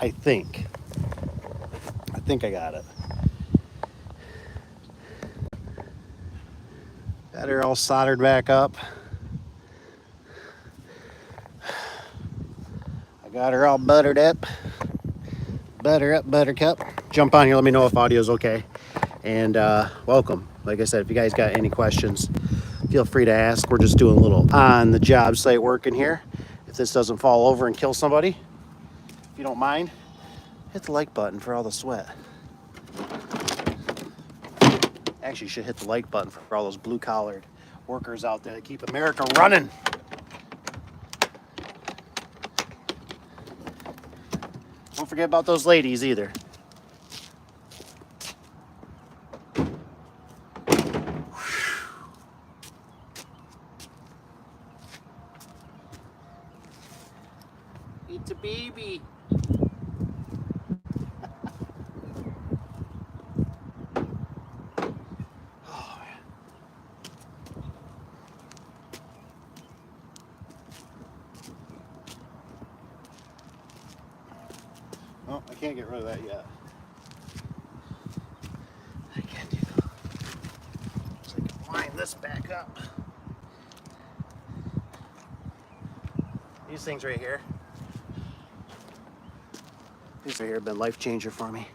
I think I got it. Got her all soldered back up. I got her all buttered up. Butter up, buttercup. Jump on here, let me know if audio is okay. And welcome. Like I said, if you guys got any questions, feel free to ask. We're just doing a little on the job site work in here. If this doesn't fall over and kill somebody, if you don't mind, hit the like button for all the sweat. Actually, you should hit the like button for all those blue-collared workers out there that keep America running. Don't forget about those ladies either. It's a baby. Oh, man. Oh, I can't get rid of that yet. I can't do that. So I can line this back up. These things right here. These right here have been life changer for me.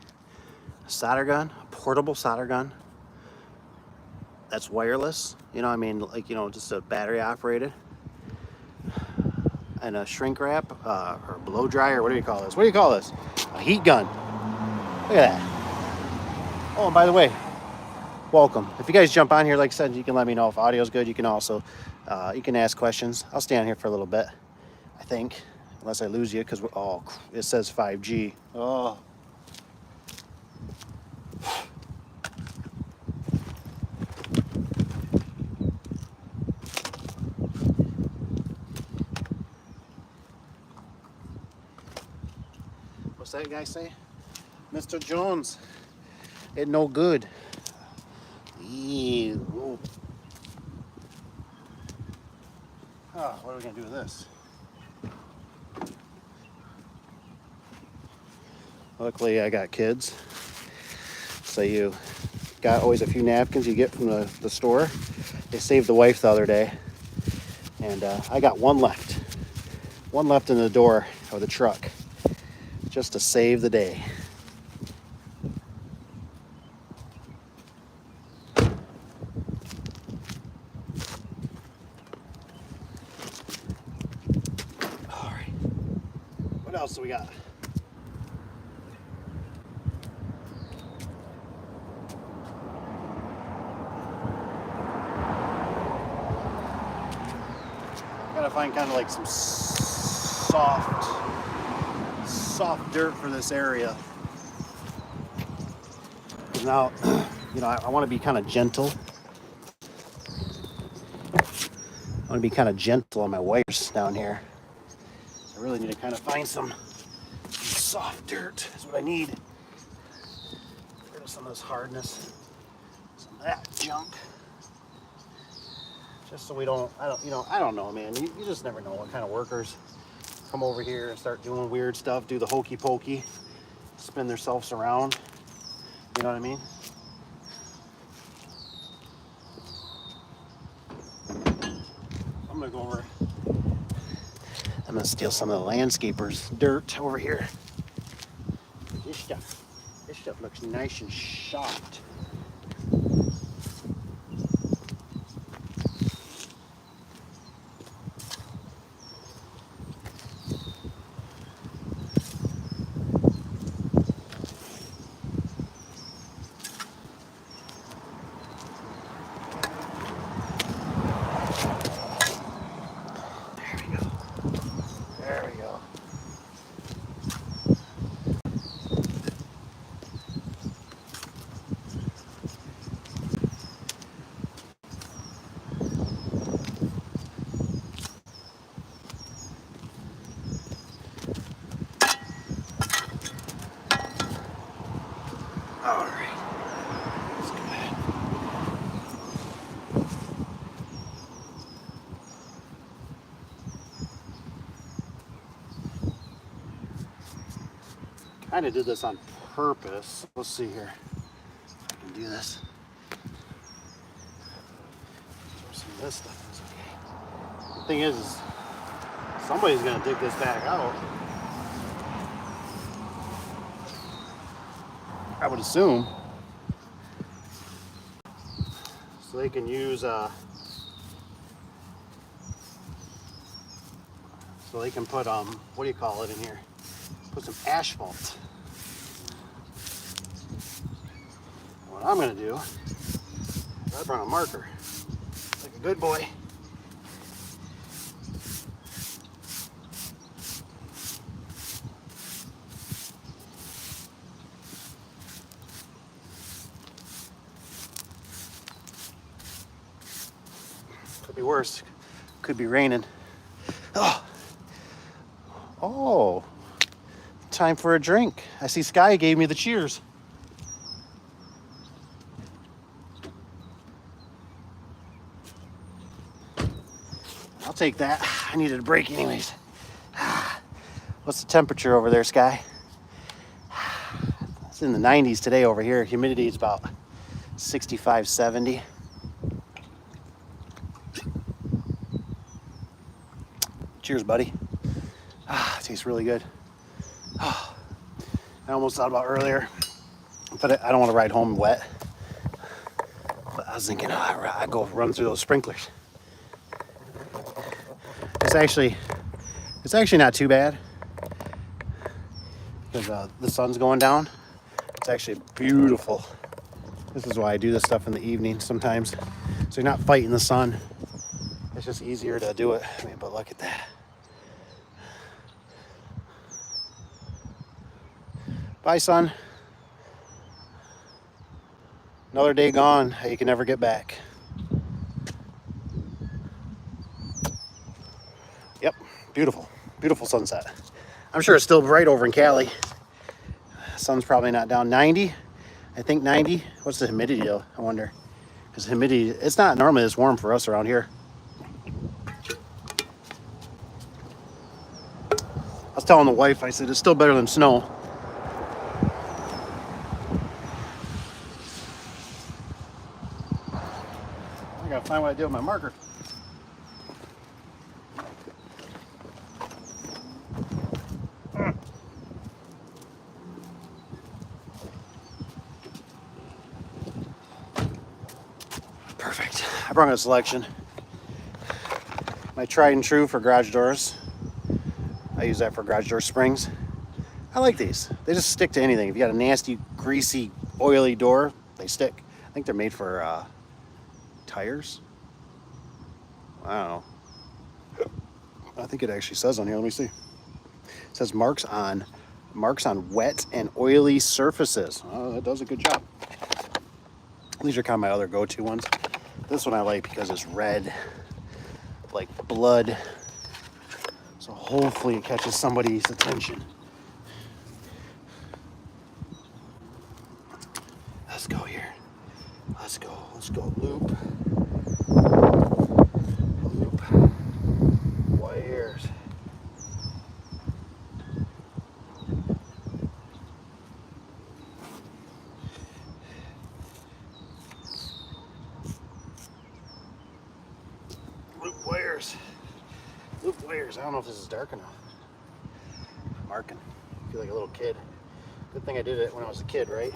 A solder gun, a portable solder gun. That's wireless. You know, I mean, like, you know, just a battery operated. And a shrink wrap, or a blow dryer. What do you call this? What do you call this? A heat gun. Look at that. Oh, and by the way, welcome. If you guys jump on here, like I said, you can let me know if audio's good. You can also, you can ask questions. I'll stay on here for a little bit, I think. Unless I lose you, because, oh, it says 5G. Oh. What's that guy say? Mr. Jones, it no good. Ew. Oh, what are we gonna do with this? Luckily, I got kids. So you got always a few napkins you get from the store. They saved the wife the other day. And I got one left. One left in the door of the truck. Just to save the day. All right. What else do we got? Gotta find kind of like some soft dirt for this area. Now, you know, I want to be kind of gentle. I want to be kind of gentle on my wires down here. I really need to kind of find some soft dirt. Is what I need. Get rid of some of this hardness, some of that junk. Just so we don't, I don't know, man. You just never know what kind of workers come over here and start doing weird stuff, do the hokey pokey, spin themselves around. You know what I mean? I'm gonna go over. I'm gonna steal some of the landscapers' dirt over here. This stuff looks nice and soft. Kind of did this on purpose. Let's see here. I can do this. Some of this stuff is okay. The thing is somebody's gonna dig this back out. I would assume. So they can use so they can put what do you call it in here? Put some asphalt. What I'm gonna do is I brought a marker, like a good boy. Could be worse. Could be raining. Oh, time for a drink. I see Sky gave me the cheers. I'll take that. I needed a break anyways. What's the temperature over there, Sky? It's in the 90s today over here. Humidity is about 65, 70. Cheers, buddy. Tastes really good. I almost thought about earlier, but I don't want to ride home wet. But I was thinking, I go run through those sprinklers. It's actually not too bad because the sun's going down. It's actually beautiful. This is why I do this stuff in the evening sometimes, so you're not fighting the sun. It's just easier to do it. I mean, but look at that. Bye, son. Another day gone that you can never get back. Yep, beautiful, beautiful sunset. I'm sure it's still bright over in Cali. Sun's probably not down. 90, I think 90. What's the humidity though? I wonder. Because humidity, it's not normally this warm for us around here. I was telling the wife, I said, it's still better than snow. I gotta find what I did with my marker. Perfect. I brought a selection. My tried and true for garage doors. I use that for garage door springs. I like these. They just stick to anything. If you got a nasty, greasy, oily door, they stick. I think they're made for tires. I don't know. I think it actually says on here. Let me see. It says marks on wet and oily surfaces. Oh, that does a good job. These are kind of my other go-to ones. This one I like because it's red, like blood. So hopefully it catches somebody's attention. Let's go here. Let's go. Let's go. Loop. Loop. Wires. Loop wires. Loop wires. I don't know if this is dark enough. Marking. I feel like a little kid. Good thing I did it when I was a kid, right?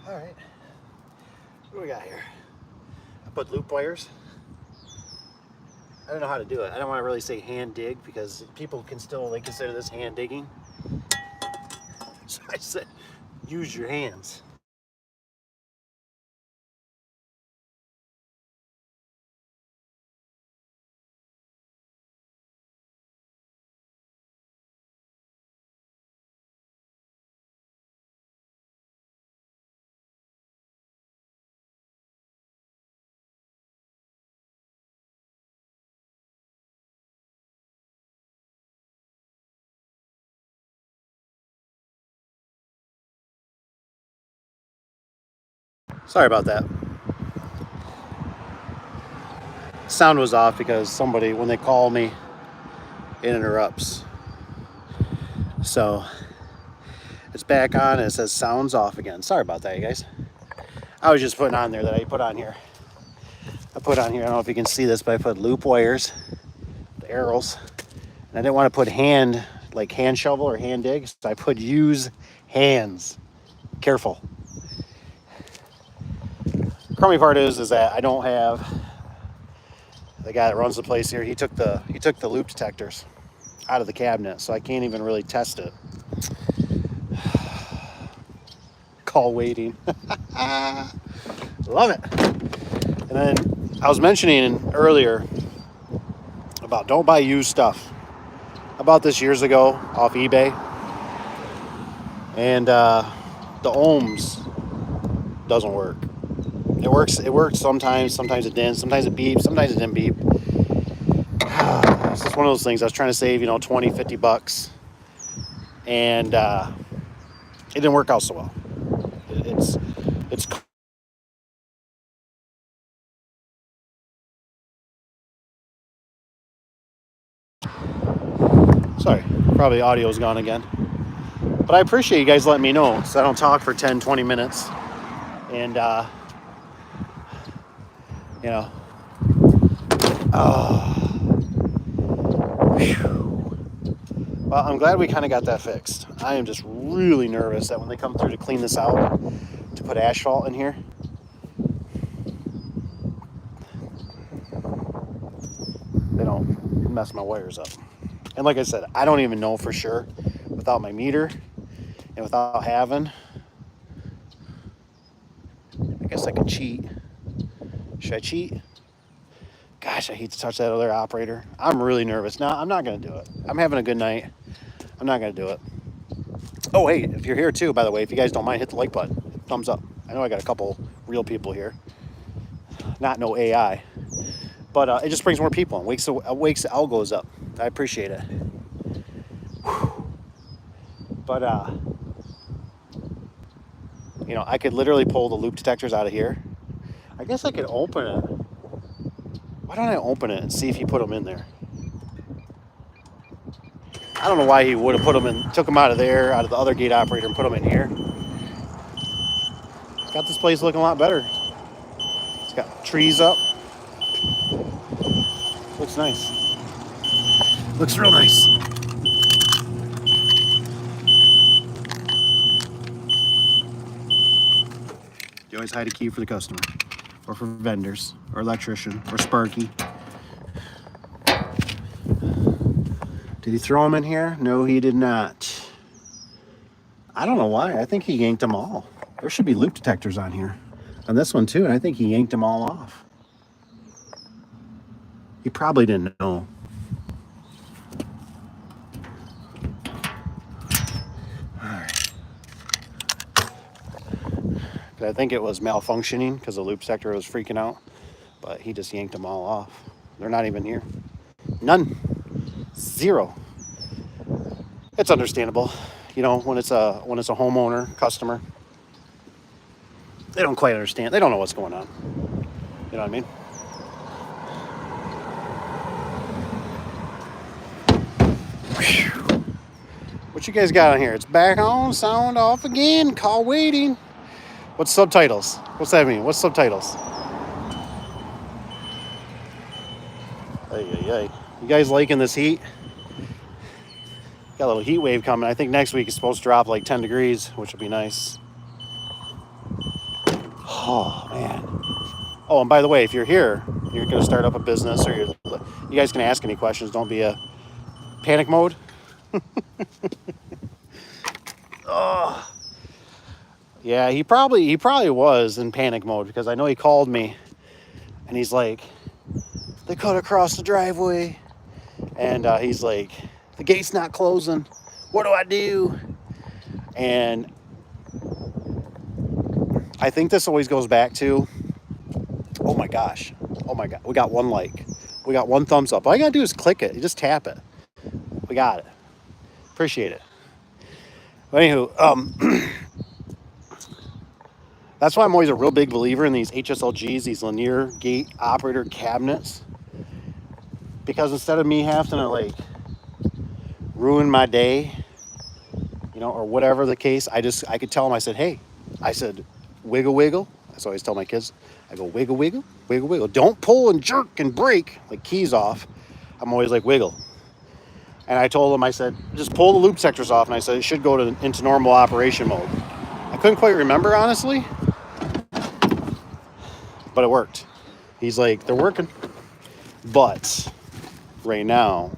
All right. What do we got here? I put loop wires. I don't know how to do it. I don't want to really say hand dig because people can still consider this hand digging. So I said, use your hands. Sorry about that. Sound was off because somebody, when they call me, it interrupts. So it's back on and it says sounds off again. Sorry about that, you guys. I was just putting on there that I put on here. I don't know if you can see this, but I put loop wires, the arrows, and I didn't want to put hand shovel or hand dig, so I put use hands. Careful. Crummy part is that I don't have the guy that runs the place here. He took the loop detectors out of the cabinet, so I can't even really test it. Call waiting. Love it. And then I was mentioning earlier about don't buy used stuff. I bought this years ago off eBay, and the ohms doesn't work. It worked sometimes it didn't, sometimes it beeped, sometimes it didn't beep. It's just one of those things. I was trying to save, $20-50, and it didn't work out so well. It's sorry, probably audio's gone again. But I appreciate you guys letting me know, so I don't talk for 10-20 minutes. And well, I'm glad we kind of got that fixed. I am just really nervous that when they come through to clean this out, to put asphalt in here, they don't mess my wires up. And like I said, I don't even know for sure without my meter and without having. I guess I could cheat. Should I cheat? Gosh, I hate to touch that other operator. I'm really nervous. No, I'm not going to do it. I'm having a good night. I'm not going to do it. Oh, hey, if you're here too, by the way, if you guys don't mind, hit the like button. Thumbs up. I know I got a couple real people here. Not no AI. But it just brings more people and wakes the algos up. I appreciate it. Whew. But, I could literally pull the loop detectors out of here. I guess I could open it. Why don't I open it and see if he put them in there? I don't know why he would have put them in, took them out of there, out of the other gate operator, and put them in here. Got this place looking a lot better. It's got trees up. Looks nice. Looks real nice. You always hide a key for the customer, or for vendors, or electrician, or Sparky. Did he throw them in here? No, he did not. I don't know why. I think he yanked them all. There should be loop detectors on here. On this one too, and I think he yanked them all off. He probably didn't know. Alright. I think it was malfunctioning because the loop detector was freaking out. But he just yanked them all off. They're not even here. None. Zero. It's understandable, when it's a homeowner customer, they don't quite understand. They don't know what's going on. You know what I mean? Whew. What you guys got on here? It's back on, sound off again. Call waiting. What's subtitles? What's that mean? What's subtitles? Ay. You guys liking this heat? Got a little heat wave coming. I think next week is supposed to drop like 10 degrees, which will be nice. Oh, man. Oh, and by the way, if you're here, you're going to start up a business, or you guys can ask any questions. Don't be a panic mode. Oh, yeah, he probably was in panic mode, because I know he called me and he's like, they cut across the driveway, and he's like, the gate's not closing. What do I do? And I think this always goes back to, oh my gosh, oh my God, we got one like, we got one thumbs up. All you gotta do is click it. You just tap it. We got it. Appreciate it. But anywho, that's why I'm always a real big believer in these HSLGs, these linear gate operator cabinets, because instead of me having to like ruin my day, you know, or whatever the case, I could tell them, I said, hey, I said, wiggle, wiggle. That's what I always tell my kids. I go, wiggle, wiggle, wiggle, wiggle. Don't pull and jerk and break like keys off. I'm always like, wiggle. And I told them, I said, just pull the loop sectors off. And I said, it should go into normal operation mode. I couldn't quite remember, honestly, but it worked. He's like, they're working. But right now,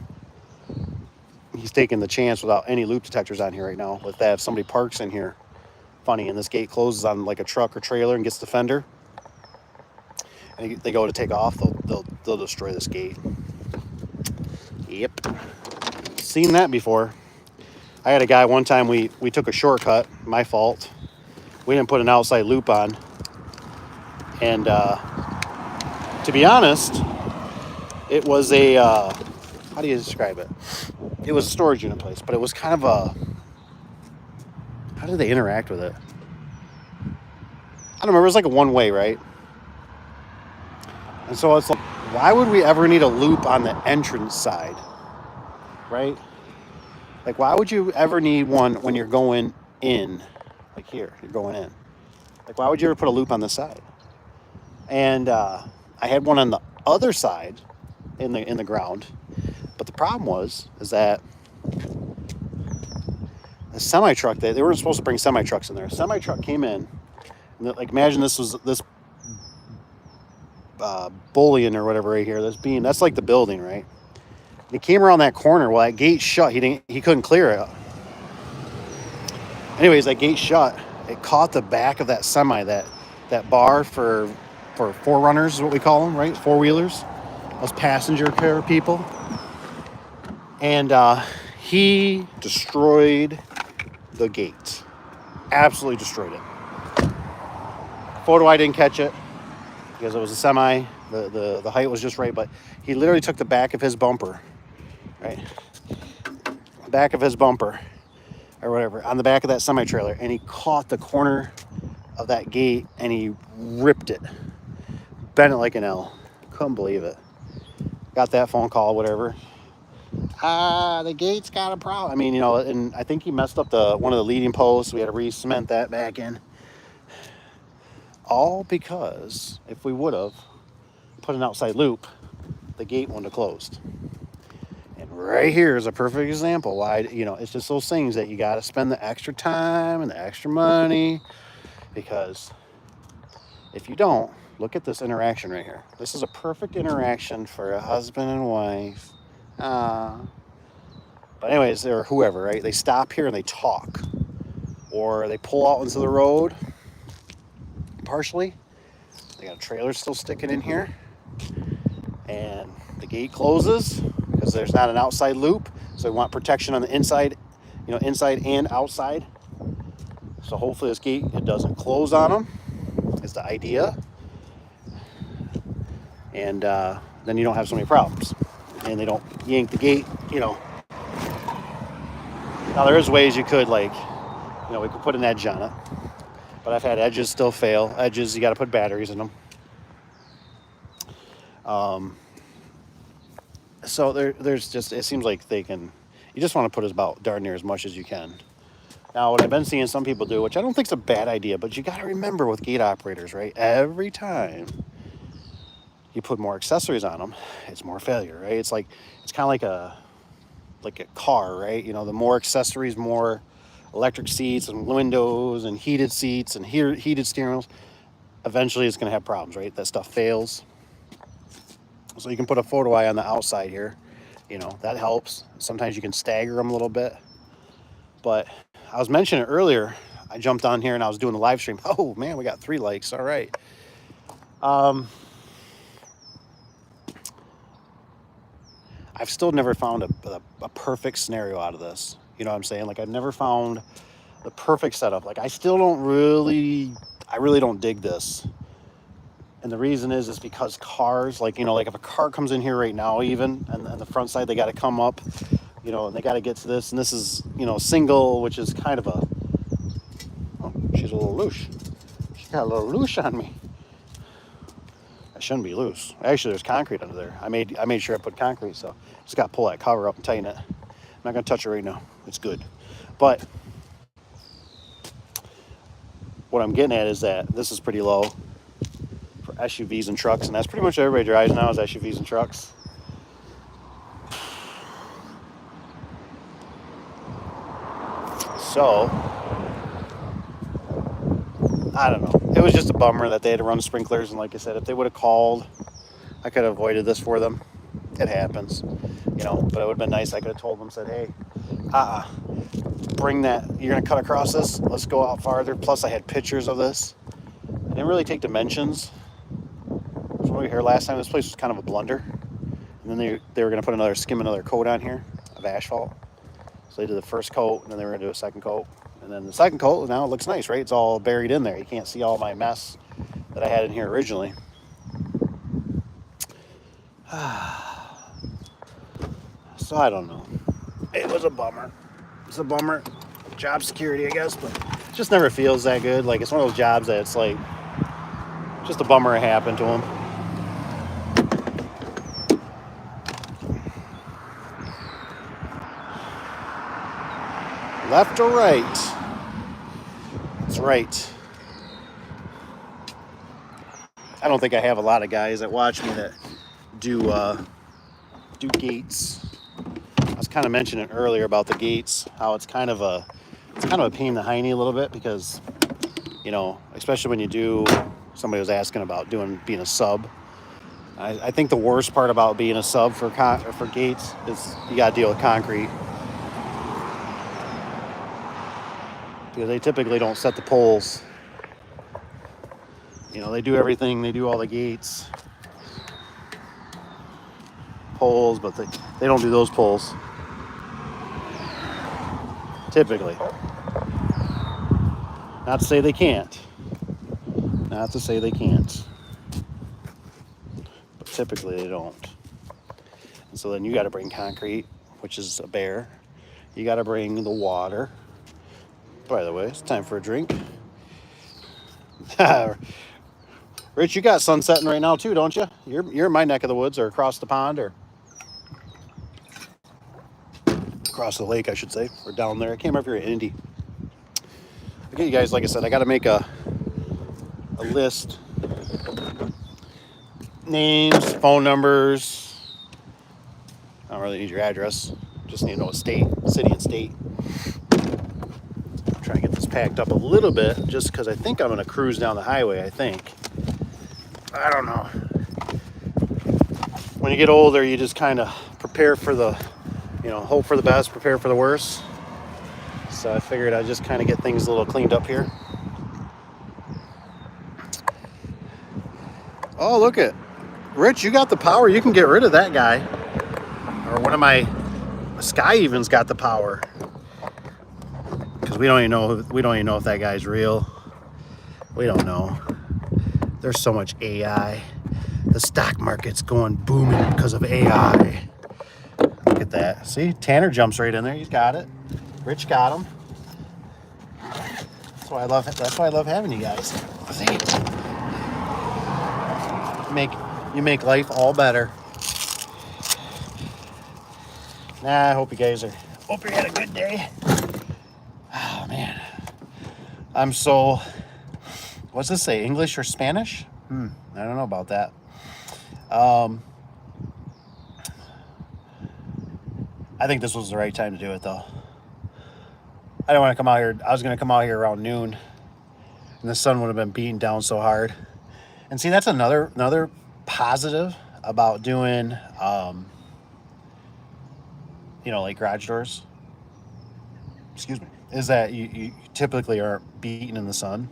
he's taking the chance without any loop detectors on here right now. If somebody parks in here, funny, and this gate closes on like a truck or trailer and gets the fender, and they go to take off, they'll destroy this gate. Yep. Seen that before. I had a guy one time, we took a shortcut, my fault. We didn't put an outside loop on. And to be honest, it was a, how do you describe it? It was a storage unit place, but it was kind of a, how did they interact with it? I don't remember, it was like a one-way, right? And so it's like, why would we ever need a loop on the entrance side, right? Like, why would you ever need one when you're going in? Like here, you're going in. Like, why would you ever put a loop on the side? And I had one on the other side in the ground. But the problem is that a semi-truck, they weren't supposed to bring semi-trucks in there. A semi-truck came in, and like, imagine this bullion or whatever right here, this beam, that's like the building, right? And he came around that corner. Well, that gate shut. He couldn't clear it. Anyways, that gate shut. It caught the back of that semi, that bar for forerunners is what we call them, right? Four-wheelers, those passenger car people. And he destroyed the gate. Absolutely destroyed it. Photo, I didn't catch it because it was a semi. The height was just right, but he literally took the back of his bumper, right? Back of his bumper or whatever, on the back of that semi-trailer, and he caught the corner of that gate and he ripped it. Bent it like an L. Couldn't believe it. Got that phone call, whatever. The gate's got a problem. I mean, you know, and I think he messed up one of the leading posts. We had to re-cement that back in. All because if we would have put an outside loop, the gate wouldn't have closed. And right here is a perfect example why, you know, it's just those things that you got to spend the extra time and the extra money, because if you don't, look at this interaction right here. This is a perfect interaction for a husband and wife. But anyways, or whoever, right? They stop here and they talk, or they pull out into the road partially. They got a trailer still sticking in here, and the gate closes because there's not an outside loop. So we want protection on the inside, you know, inside and outside. So hopefully this gate, it doesn't close on them, is the idea. And then you don't have so many problems, and they don't yank the gate, you know. Now there is ways you could, like, you know, we could put an edge on it, but I've had edges still fail. Edges, you got to put batteries in them. So there's just, it seems like you just want to put about darn near as much as you can. Now, what I've been seeing some people do, which I don't think is a bad idea, but you got to remember with gate operators, right? Every time you put more accessories on them, it's more failure, right? It's kind of like a car, right? You know, the more accessories, more electric seats and windows and heated seats and heated steering wheels, eventually it's going to have problems, right? That stuff fails. So you can put a photo eye on the outside here. You know, that helps. Sometimes you can stagger them a little bit. But I was mentioning earlier, I jumped on here and I was doing the live stream. Oh man, we got 3 likes. All right. I've still never found a perfect scenario out of this. You know what I'm saying? Like, I've never found the perfect setup. Like, I really don't dig this. And the reason is because cars, like, you know, like if a car comes in here right now, even, and the front side, they got to come up, you know, and they got to get to this. And this is, you know, single, which is kind of a, oh, she's a little loose. She's got a little loose on me. It shouldn't be loose. Actually, there's concrete under there. I made sure I put concrete, so just got to pull that cover up and tighten it. I'm not going to touch it right now. It's good. But what I'm getting at is that this is pretty low for SUVs and trucks, and that's pretty much what everybody drives now is SUVs and trucks. So, I don't know. It was just a bummer that they had to run sprinklers, and like I said, if they would have called, I could have avoided this for them. It happens, you know, but it would have been nice. I could have told them, said, hey, bring that, you're going to cut across this, let's go out farther. Plus I had pictures of this. I didn't really take dimensions. So when we were here last time, this place was kind of a blunder. And then they were going to put another coat on here of asphalt. So they did the first coat, and then they were going to do a second coat. And then the second coat, now it looks nice, right? It's all buried in there. You can't see all my mess that I had in here originally. So I don't know. It was a bummer. It's a bummer. Job security, I guess, but it just never feels that good. Like, it's one of those jobs that it's like just a bummer it happened to them. Left or right? That's right. I don't think I have a lot of guys that watch me that do gates. I was kind of mentioning earlier about the gates, how it's kind of a pain in the hiney a little bit because, you know, especially when you do, somebody was asking about being a sub. I think the worst part about being a sub for gates is you got to deal with concrete. Because they typically don't set the poles. You know, they do everything. They do all the gates, poles, but they don't do those poles. Typically. Not to say they can't. Not to say they can't. But typically they don't. And so then you got to bring concrete, which is a bear. You got to bring the water. By the way, it's time for a drink. Rich, you got sun setting right now too, don't you? You're in my neck of the woods, or across the pond, or across the lake, I should say, or down there. I can't remember if you're in Indy. Okay, you guys, like I said, I got to make a list. Names, phone numbers. I don't really need your address. Just need to know a state, city and state. I'm trying to get this packed up a little bit just because I think I'm going to cruise down the highway, I think. I don't know. When you get older, you just kind of prepare for the, you know, hope for the best, prepare for the worst. So I figured I'd just kind of get things a little cleaned up here. Oh, look at Rich, you got the power. You can get rid of that guy. Or one of my Sky even's got the power. Because we don't even know if that guy's real. We don't know. There's so much AI. The stock market's going booming because of AI. Look at that. See, Tanner jumps right in there. He's got it. Rich got him. That's why I love having you guys. See? You make life all better. I hope you had a good day. Oh man. I'm so, what's this say? English or Spanish? I don't know about that. I think this was the right time to do it though. I don't want to come out here. I was going to come out here around noon and the sun would have been beating down so hard. And see, that's another positive about doing, like garage doors. Excuse me. Is that you typically aren't beaten in the sun.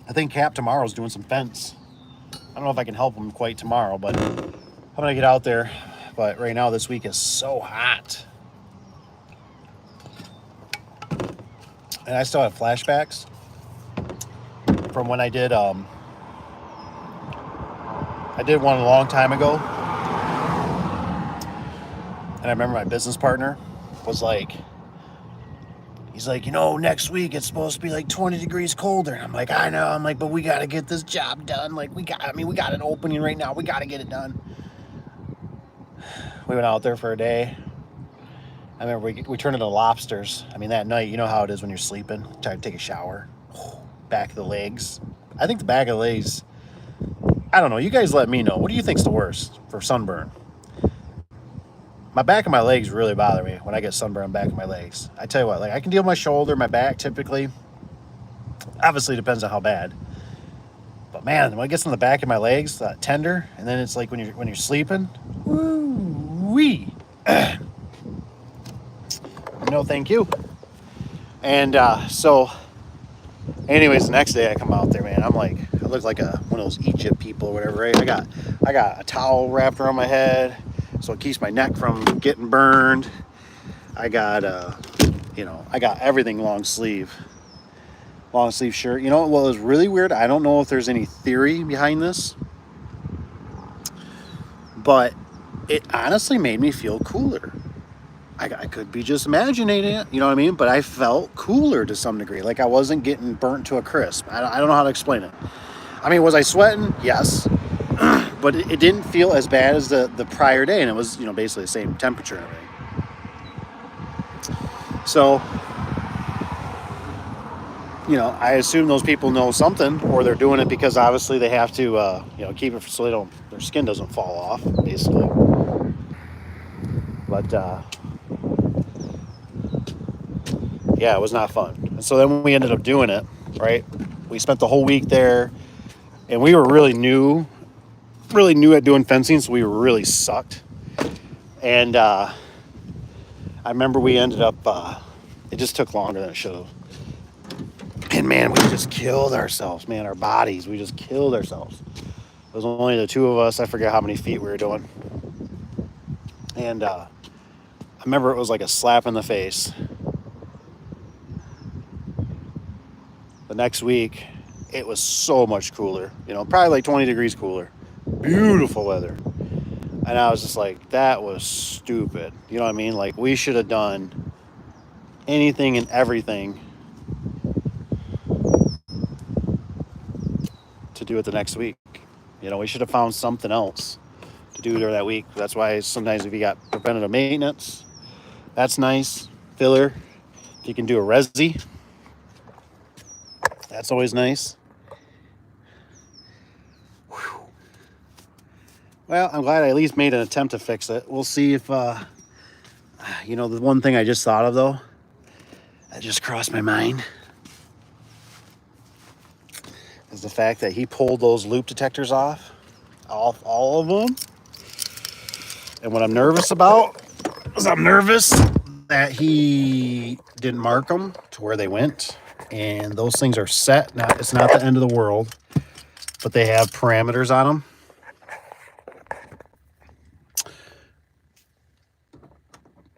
I think Cap tomorrow's doing some fence. I don't know if I can help him quite tomorrow, but I'm gonna get out there. But right now, this week is so hot, and I still have flashbacks from when I did one a long time ago, and I remember my business partner was like, he's like, next week it's supposed to be like 20 degrees colder. And I'm like, I know. I'm like, but we got to get this job done. Like, we got an opening right now. We got to get it done. We went out there for a day. I remember we turned into lobsters. I mean, that night, you know how it is when you're sleeping. Try to take a shower. Back of the legs. I think the back of the legs, I don't know. You guys let me know. What do you think's the worst for sunburn? My back of my legs really bother me when I get sunburn on the back of my legs. I tell you what, like I can deal with my shoulder, my back typically. Obviously, it depends on how bad. But man, when it gets on the back of my legs, tender, and then it's like when you're sleeping, woo-wee. No, thank you. And so, anyways, the next day I come out there, man. I'm like, I look like one of those Egypt people or whatever, right? I got a towel wrapped around my head, so it keeps my neck from getting burned. I got I got everything long sleeve shirt. You know what was really weird? I don't know if there's any theory behind this, but it honestly made me feel cooler. I could be just imagining it, you know what I mean? But I felt cooler to some degree. Like I wasn't getting burnt to a crisp. I don't know how to explain it. I mean, was I sweating? Yes. But it didn't feel as bad as the prior day. And it was, basically the same temperature and everything. So, I assume those people know something, or they're doing it because obviously they have to, keep it so their skin doesn't fall off, basically. But, yeah, it was not fun. And so then we ended up doing it, right? We spent the whole week there, and we were really new at doing fencing, so we really sucked. And I remember we ended up, it just took longer than it should have. And man, we just killed ourselves, man. Our bodies, we just killed ourselves. It was only the two of us. I forget how many feet we were doing. And I remember it was like a slap in the face. The next week, it was so much cooler. Probably like 20 degrees cooler. Beautiful weather. And I was just like, that was stupid. You know what I mean? Like, we should have done anything and everything to do it the next week. We should have found something else to do during that week. That's why sometimes if you got preventative maintenance, that's nice. Filler. If you can do a resi, that's always nice. Whew. Well, I'm glad I at least made an attempt to fix it. We'll see if, the one thing I just thought of, though, that just crossed my mind, is the fact that he pulled those loop detectors off all of them. And what I'm nervous about is I'm nervous that he didn't mark them to where they went. And those things are set. Now, it's not the end of the world, but they have parameters on them.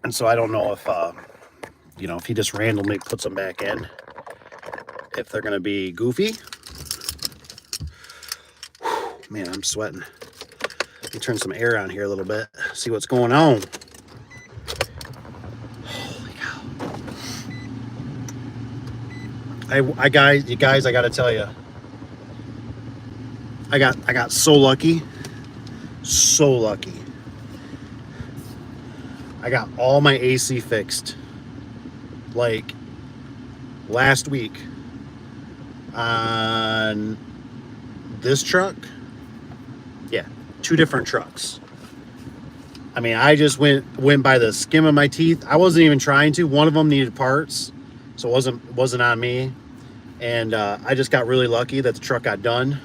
And so I don't know if, if he just randomly puts them back in, if they're going to be goofy. Whew, man, I'm sweating. Let me turn some air on here a little bit, see what's going on. Holy cow. I guys, I got to tell you, I got so lucky. So lucky. I got all my AC fixed like last week on this truck. Yeah, 2 different trucks. I mean, I just went by the skim of my teeth. I wasn't even trying to. One of them needed parts, so it wasn't on me. And I just got really lucky that the truck got done.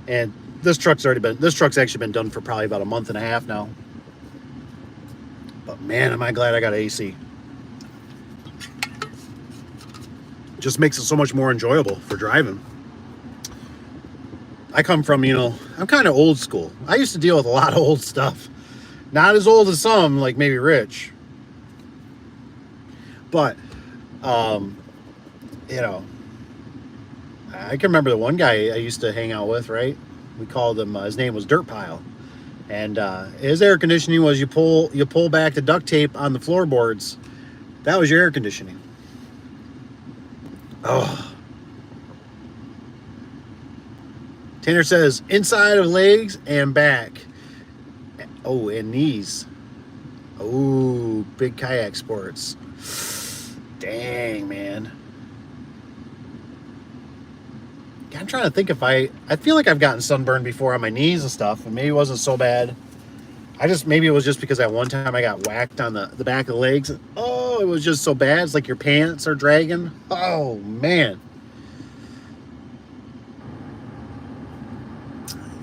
And this truck's actually been done for probably about a month and a half now. But man, am I glad I got AC. Just makes it so much more enjoyable for driving. I come from, I'm kind of old school. I used to deal with a lot of old stuff. Not as old as some, like maybe Rich. But, I can remember the one guy I used to hang out with, right? We called him, his name was Dirt Pile. And his air conditioning was you pull back the duct tape on the floorboards. That was your air conditioning. Oh. Tanner says, inside of legs and back. Oh, and knees. Oh, big kayak sports. Dang, man. I'm trying to think if I feel like I've gotten sunburned before on my knees and stuff, and maybe it wasn't so bad. Maybe it was just because that one time I got whacked on the back of the legs. Oh, it was just so bad. It's like your pants are dragging. Oh, man.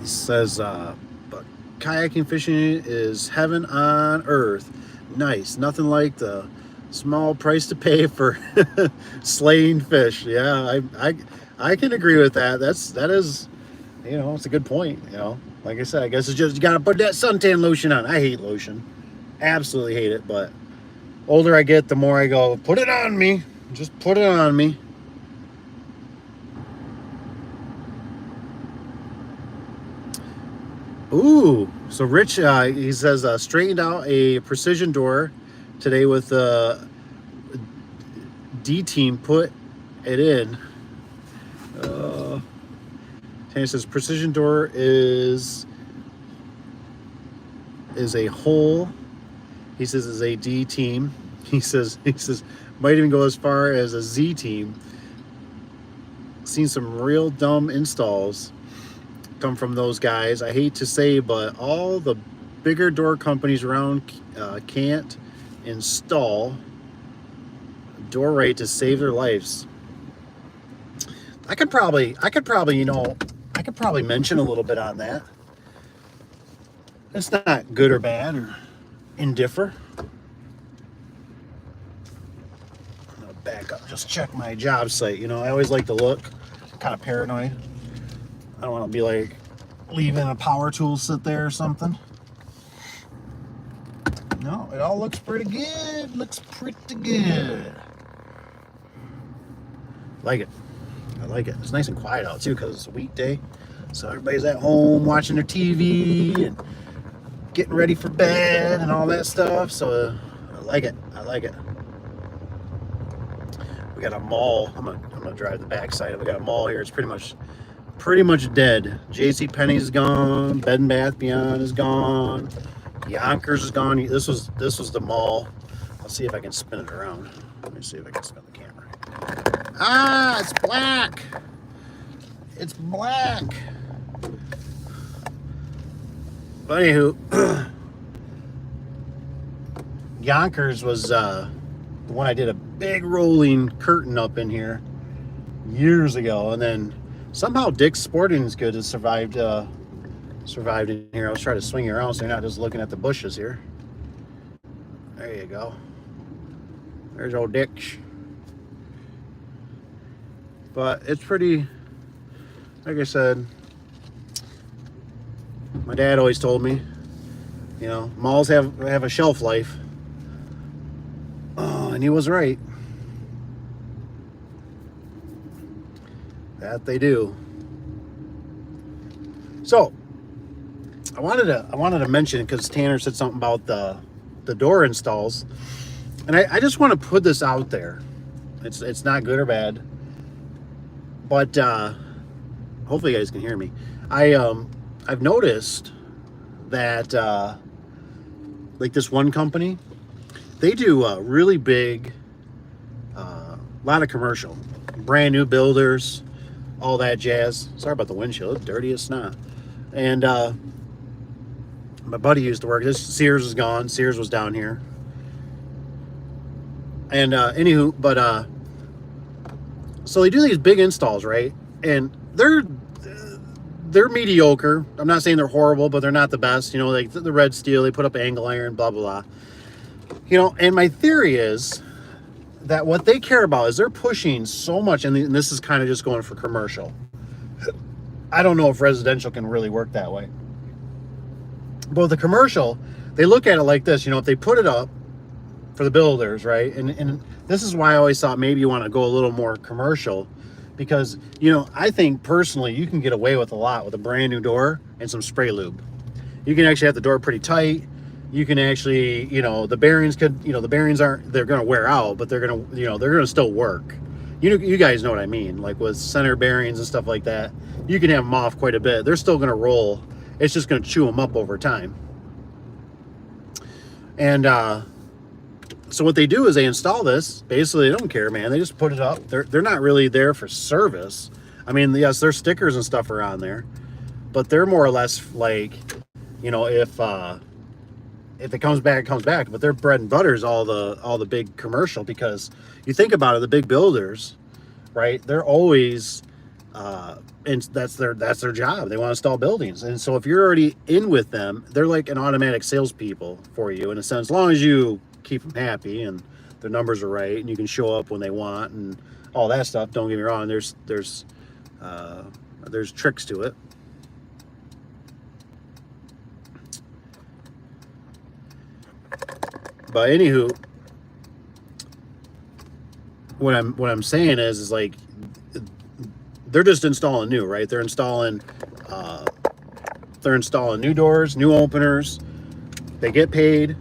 He says, but kayaking fishing is heaven on earth. Nice. Nothing like the small price to pay for slaying fish. Yeah, I can agree with that. That is, it's a good point. Like I said, I guess it's just you gotta put that suntan lotion on. I hate lotion, absolutely hate it. But older I get, the more I go, put it on me. Just put it on me. Ooh, so Rich, he says, straightened out a precision door today with D-team put it in. Tanner says precision door is a hole. He says is a D team. He says might even go as far as a Z team. Seen some real dumb installs come from those guys. I hate to say, but all the bigger door companies around can't install door right to save their lives. I could probably mention a little bit on that. It's not good or bad or indifferent. I'm gonna back up, just check my job site. I always like to look. I'm kind of paranoid. I don't want to be like leaving a power tool sit there or something. No, it all looks pretty good. Looks pretty good. Like it. I like it. It's nice and quiet out too because it's a weekday. So everybody's at home watching their TV and getting ready for bed and all that stuff. So I like it. I like it. We got a mall. I'm gonna drive the backside. We got a mall here. It's pretty much dead. JCPenney's gone. Bed and Bath Beyond is gone. Yonkers is gone. This was the mall. I'll see if I can spin it around. Let me see if I can spin the camera. Ah, it's black. It's black. But anywho, Yonkers was the one I did a big rolling curtain up in here years ago, and then somehow Dick's Sporting Goods has survived in here. I was trying to swing you around so you're not just looking at the bushes here. There you go. There's old Dick's. But it's pretty, like I said, my dad always told me, malls have a shelf life. Oh, and he was right. That they do. So, I wanted to mention, because Tanner said something about the door installs, and I just want to put this out there. It's not good or bad. But hopefully you guys can hear me. I've noticed that like this one company, they do a really big, lot of commercial, brand new builders, all that jazz. Sorry about the windshield, it's dirty as snot. And my buddy used to work. This Sears is gone. Sears was down here. And anywho, but so they do these big installs, right? And they're mediocre. I'm not saying they're horrible, but they're not the best. You know, like the red steel, they put up angle iron, blah, blah, blah. You know, and my theory is that what they care about is they're pushing so much, and this is kind of just going for commercial. I don't know if residential can really work that way. But with the commercial, they look at it like this, you know, if they put it up for the builders, right? And this is why I always thought maybe you want to go a little more commercial, because, you know, I think personally you can get away with a lot with a brand new door and some spray lube. You can actually have the door pretty tight. You can actually, you know, the bearings could, you know, the bearings aren't, they're going to wear out, but they're going to, you know, they're going to still work. You guys know what I mean, like with center bearings and stuff like that. You can have them off quite a bit. They're still going to roll. It's just going to chew them up over time. And so what they do is they install this. Basically, they don't care, man. They just put it up. They're not really there for service. I mean, yes, their stickers and stuff are on there, but they're more or less like, you know, if it comes back, it comes back. But their bread and butter is all the big commercial, because you think about it, the big builders, right? They're always and that's their job. They want to install buildings, and so if you're already in with them, they're like an automatic salespeople for you in a sense. As long as you keep them happy and their numbers are right, and you can show up when they want and all that stuff. Don't get me wrong. There's tricks to it. But anywho, what I'm saying is like they're just installing new, right? They're installing new doors, new openers. They get paid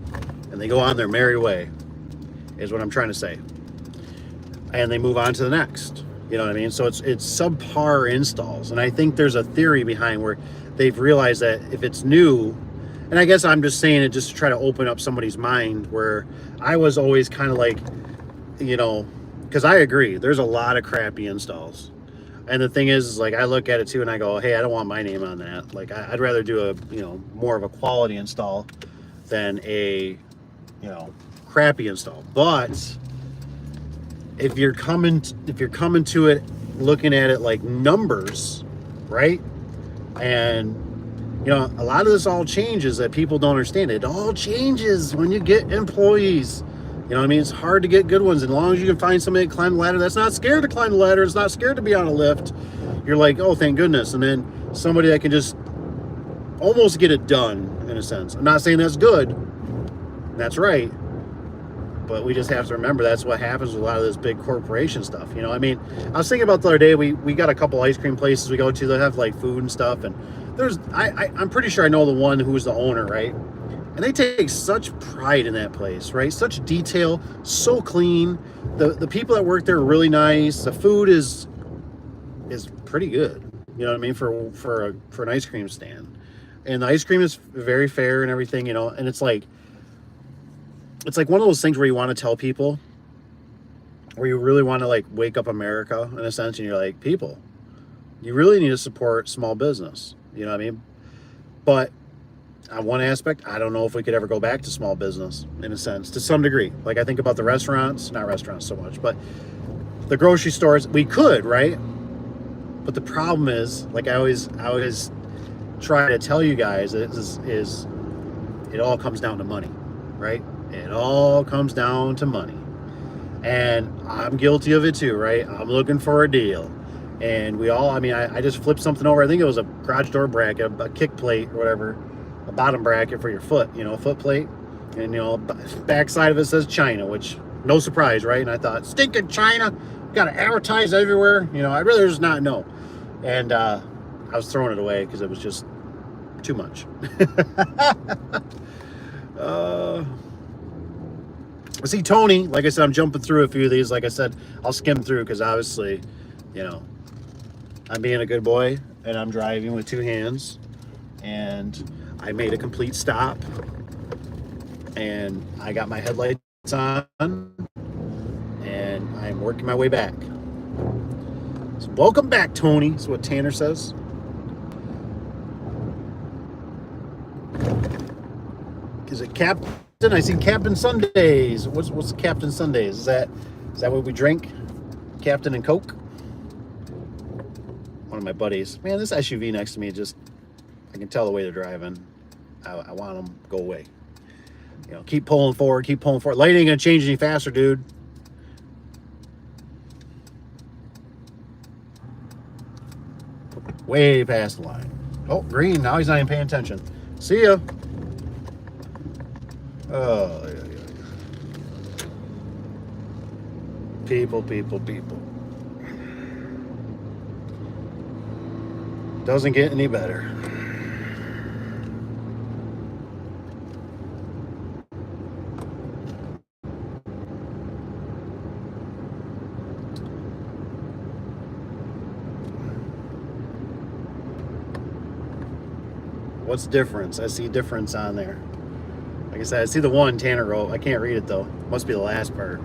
and they go on their merry way, is what I'm trying to say. And they move on to the next. You know what I mean? So it's subpar installs. And I think there's a theory behind where they've realized that if it's new, and I guess I'm just saying it just to try to open up somebody's mind, where I was always kind of like, you know, because I agree, there's a lot of crappy installs. And the thing is like, I look at it too and I go, hey, I don't want my name on that. Like, I'd rather do a, you know, more of a quality install than a, you know, crappy install. But if you're coming to it looking at it like numbers, right? And you know, a lot of this all changes that people don't understand. It all changes when you get employees. You know what I mean? It's hard to get good ones. And as long as you can find somebody to climb the ladder that's not scared to climb the ladder, it's not scared to be on a lift, you're like, oh, thank goodness. And then somebody that can just almost get it done, in a sense. I'm not saying that's good. That's right. But we just have to remember that's what happens with a lot of this big corporation stuff. You know, I mean, I was thinking about the other day, we got a couple ice cream places we go to that have like food and stuff. And I'm pretty sure I know the one who's the owner, right? And they take such pride in that place, right? Such detail, so clean. The people that work there are really nice. The food is pretty good. You know what I mean? For an ice cream stand. And the ice cream is very fair and everything, you know, and it's like one of those things where you want to tell people, where you really want to like wake up America in a sense, and you're like, people, you really need to support small business. You know what I mean? But on one aspect, I don't know if we could ever go back to small business in a sense, to some degree. Like I think about the restaurants, not restaurants so much, but the grocery stores, we could, right? But the problem is, like I always try to tell you guys, is it all comes down to money, right? It all comes down to money. And I'm guilty of it too, right? I'm looking for a deal. And we all, I mean, I just flipped something over. I think it was a garage door bracket, a kick plate or whatever, a bottom bracket for your foot, you know, a foot plate. And, you know, back side of it says China, which, no surprise, right? And I thought, stinking China, got to advertise everywhere. You know, I'd rather just not know. And I was throwing it away because it was just too much. See, Tony, like I said, I'm jumping through a few of these. Like I said, I'll skim through because obviously, you know, I'm being a good boy and I'm driving with two hands, and I made a complete stop and I got my headlights on and I'm working my way back. So welcome back, Tony. That's what Tanner says. Is it Captain? I see Captain Sundays. What's Captain Sundays? Is that what we drink? Captain and Coke? One of my buddies, man, this SUV next to me, just, I can tell the way they're driving. I want them to go away. You know, keep pulling forward, keep pulling forward. Light ain't gonna change any faster, dude. Way past the line. Oh, green. Now he's not even paying attention. See ya. Oh, yeah. People. Doesn't get any better. What's the difference? I see difference on there. Like I said, I see the one Tanner wrote. I can't read it though. Must be the last part.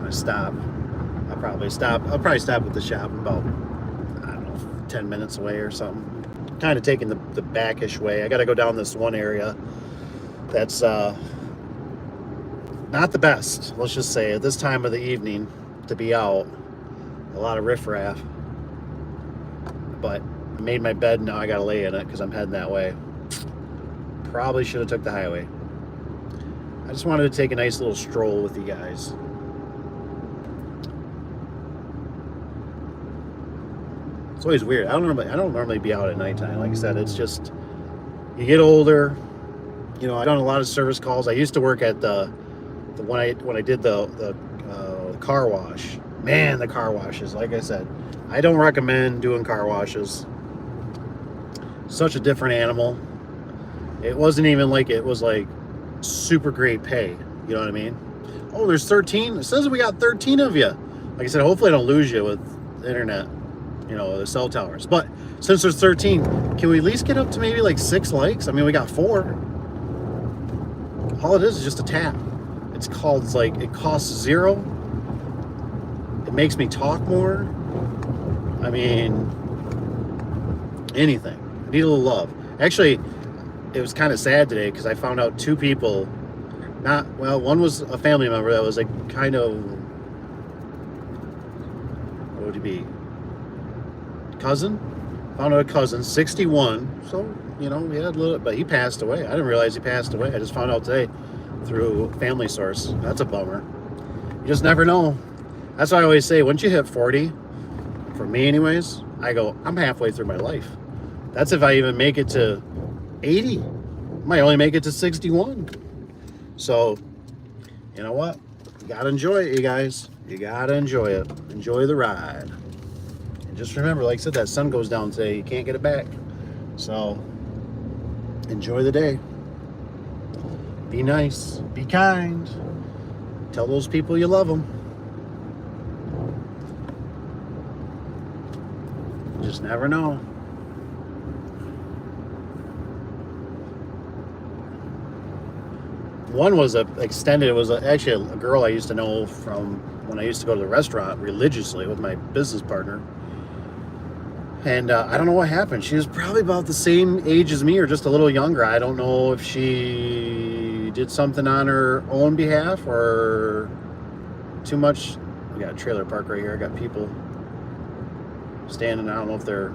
I stop. I'll probably stop at the shop about, I don't know, 10 minutes away or something. Kind of taking the backish way. I got to go down this one area that's not the best. Let's just say at this time of the evening to be out. A lot of riffraff, but I made my bed. Now I gotta lay in it because I'm heading that way. Probably should have took the highway. I just wanted to take a nice little stroll with you guys. It's always weird. I don't normally be out at nighttime. Like I said, it's just, you get older. You know, I've done a lot of service calls. I used to work at when I did the car wash. Man, the car washes, like I said, I don't recommend doing car washes. Such a different animal. It wasn't even like it was like super great pay. You know what I mean? Oh, there's 13. It says we got 13 of you. Like I said, hopefully I don't lose you with the internet, you know, the cell towers. But since there's 13, can we at least get up to maybe like 6 likes? I mean, we got 4. All it is just a tap. It's like, it costs 0. Makes me talk more. I mean, anything. I need a little love. Actually, it was kind of sad today because I found out 2 people, one was a family member that was like kind of, what would he be? Cousin? Found out a cousin, 61. So, you know, we had a little, but he passed away. I didn't realize he passed away. I just found out today through family source. That's a bummer. You just never know. That's why I always say, once you hit 40, for me anyways, I go, I'm halfway through my life. That's if I even make it to 80. I might only make it to 61. So, you know what? You gotta enjoy it, you guys. You gotta enjoy it. Enjoy the ride. And just remember, like I said, that sun goes down today. You can't get it back. So, enjoy the day. Be nice. Be kind. Tell those people you love them. Just never know. One was actually a girl I used to know from when I used to go to the restaurant religiously with my business partner. And I don't know what happened. She was probably about the same age as me or just a little younger. I don't know if she did something on her own behalf or too much. We got a trailer park right here. I got people standing. I don't know if they're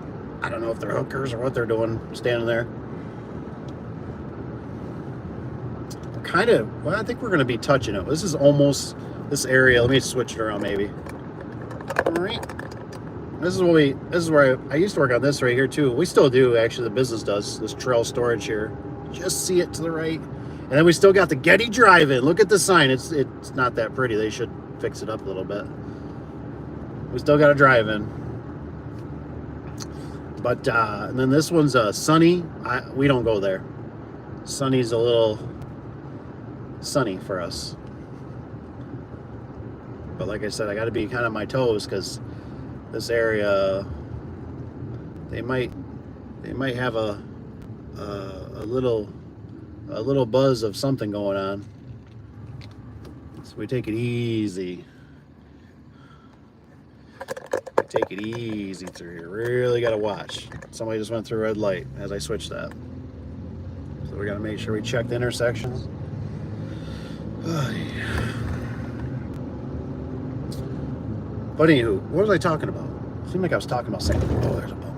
hookers or what they're doing standing there. I think we're going to be touching it. This is almost this area. Let me switch it around maybe. All right. This is where I used to work on this right here too. We still do, actually. The business does this trail storage here. Just see it to the right. And then we still got the Getty Drive-In. Look at the sign. It's not that pretty. They should fix it up a little bit. We still got a drive-in. But and then this one's Sunny. We don't go there. Sunny's a little sunny for us. But like I said, I got to be kind of on my toes because this area, they might have a little buzz of something going on. So we take it easy. Take it easy through here. Really got to watch. Somebody just went through a red light as I switched that. So we got to make sure we check the intersections. Oh, yeah. But anywho, what was I talking about? It seemed like I was talking about something. Oh, there's a bump.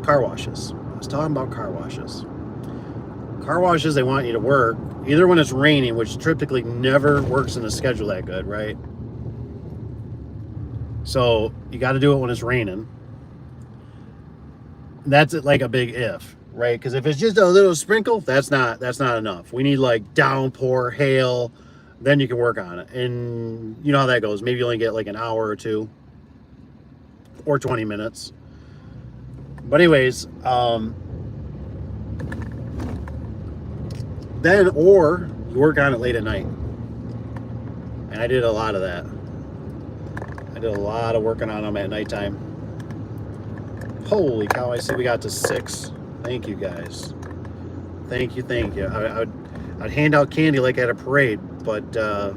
Car washes. I was talking about car washes. Car washes, they want you to work either when it's raining, which typically never works in the schedule that good, right? So you got to do it when it's raining. That's like a big if, right? Because if it's just a little sprinkle, that's not enough. We need like downpour, hail, then you can work on it. And you know how that goes. Maybe you only get like an hour or two or 20 minutes. But anyways, then or you work on it late at night. And I did a lot of that. I did a lot of working on them at nighttime. Holy cow, I see we got to 6. Thank you guys. Thank you. I'd hand out candy like at a parade, but I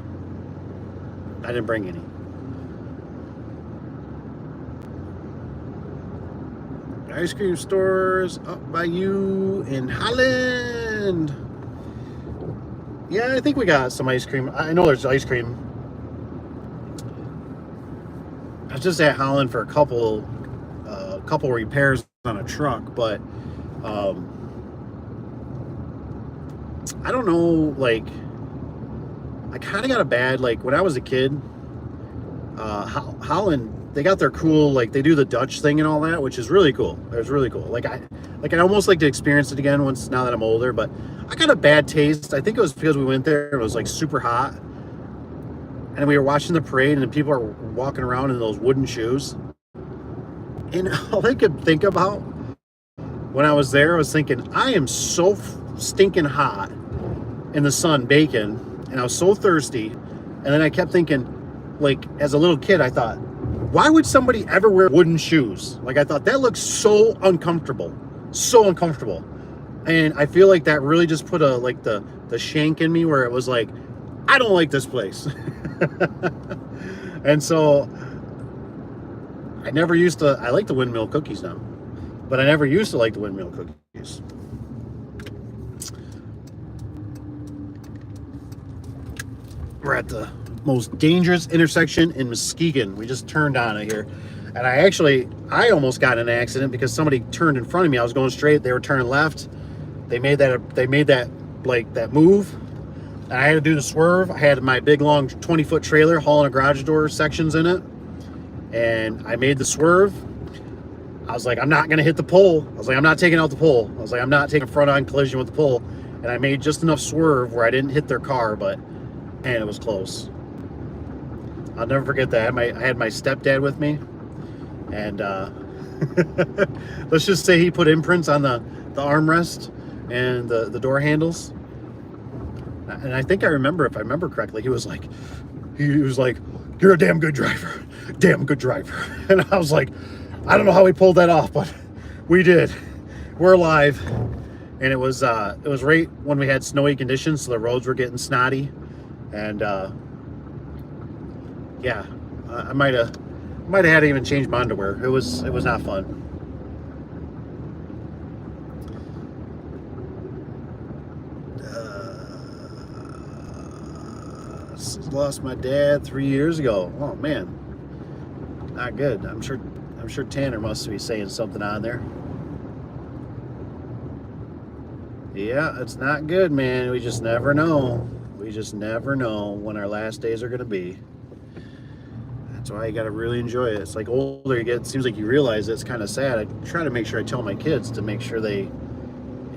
didn't bring any. Ice cream stores up by you in Holland. Yeah, I think we got some ice cream. I know there's ice cream. I was just at Holland for a couple repairs on a truck, but I don't know, like, I kind of got a bad, like, when I was a kid, Holland, they got their cool, like, they do the Dutch thing and all that, which is really cool. It was really cool. Like, I'd almost like to experience it again once, now that I'm older, but I got a bad taste. I think it was because we went there, it was, like, super hot, and we were watching the parade, and the people are walking around in those wooden shoes. And all I could think about when I was there, I was thinking, I am so stinking hot in the sun baking, and I was so thirsty. And then I kept thinking, like, as a little kid, I thought, why would somebody ever wear wooden shoes? Like, I thought that looks so uncomfortable. And I feel like that really just put the shank in me, where it was like, I don't like this place. And so I never used to, I like the windmill cookies now, but I never used to like the windmill cookies. We're at the most dangerous intersection in Muskegon. We just turned on it here. And I almost got in an accident because somebody turned in front of me. I was going straight, they were turning left. They made that like that move. And I had to do the swerve. I had my big long 20-foot trailer hauling a garage door sections in it. And I made the swerve. I was like, I'm not going to hit the pole. I was like, I'm not taking out the pole. I was like, I'm not taking a front-on collision with the pole. And I made just enough swerve where I didn't hit their car, and it was close. I'll never forget that. I had my stepdad with me. And let's just say he put imprints on the armrest and the door handles. And I think if I remember correctly, he was like, you're a damn good driver. Damn good driver. And I was like, I don't know how we pulled that off, but we did. We're alive. And it was right when we had snowy conditions, so the roads were getting snotty. And yeah, I might have had to even change my underwear. It was not fun. Lost my dad 3 years ago. Oh man, not good. I'm sure Tanner must be saying something on there. Yeah, it's not good, man. We just never know. We just never know when our last days are gonna be. That's why you gotta really enjoy it. It's like older you get, it seems like you realize it's kind of sad. I try to make sure I tell my kids to make sure they,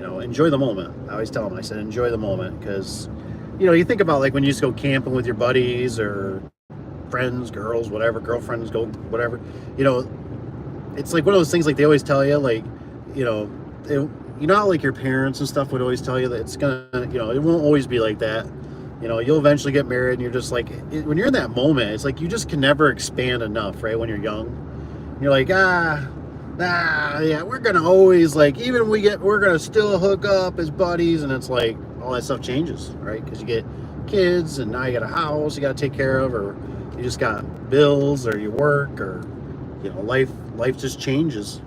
enjoy the moment. I always tell them, I said, enjoy the moment, because you think about like when you just go camping with your buddies or friends, girls, whatever, girlfriends, go whatever, it's like one of those things like they always tell you, like, how like your parents and stuff would always tell you that it's gonna, it won't always be like that. You'll eventually get married, and you're just like, when you're in that moment, it's like you just can never expand enough, right? When you're young, you're like, yeah, we're gonna always, like, even we're gonna still hook up as buddies, and it's like all that stuff changes, right? Because you get kids, and now you got a house you got to take care of, or you just got bills, or you work, or life just changes.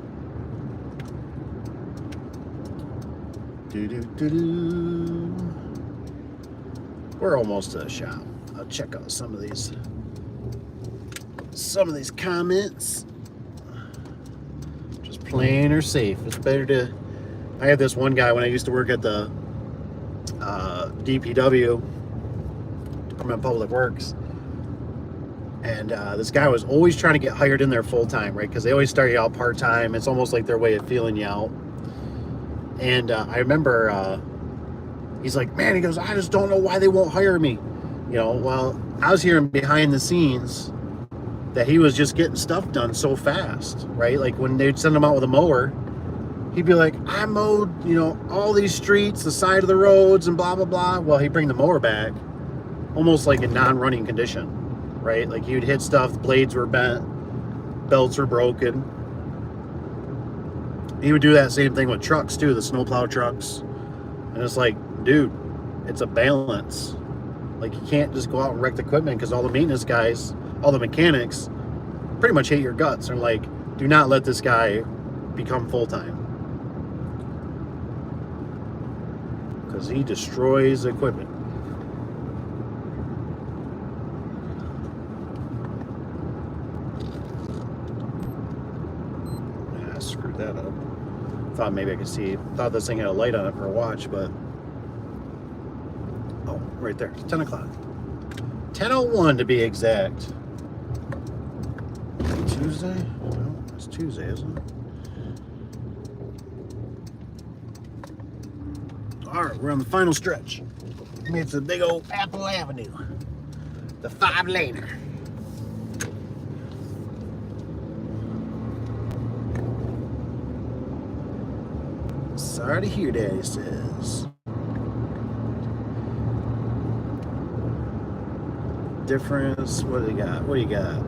We're almost to the shop. I'll check out some of these comments. Just plain or safe. It's better to. I had this one guy when I used to work at the DPW, Department of Public Works, and this guy was always trying to get hired in there full time, right? Because they always start you out part time. It's almost like their way of feeling you out. And I remember he's like, man, he goes, I just don't know why they won't hire me. You know, well, I was hearing behind the scenes that he was just getting stuff done so fast, right? Like when they'd send him out with a mower, he'd be like, I mowed, you know, all these streets, the side of the roads and blah, blah, blah. Well, he'd bring the mower back almost like in non-running condition, right? Like you'd hit stuff, the blades were bent, belts were broken. He would do that same thing with trucks too, the snowplow trucks. And it's like, dude, it's a balance. Like you can't just go out and wreck the equipment because all the maintenance guys, all the mechanics pretty much hate your guts. They're like, do not let this guy become full-time. Because he destroys the equipment. Yeah, I screwed that up. Thought maybe I could see. Thought this thing had a light on it for a watch, but oh, right there. It's 10 o'clock. 10:01 to be exact. Tuesday? No, it's Tuesday, isn't it? Alright, we're on the final stretch. Made it to the big old Apple Avenue. The 5-laner. Sorry to hear that, he says. Difference, what do you got? What do you got?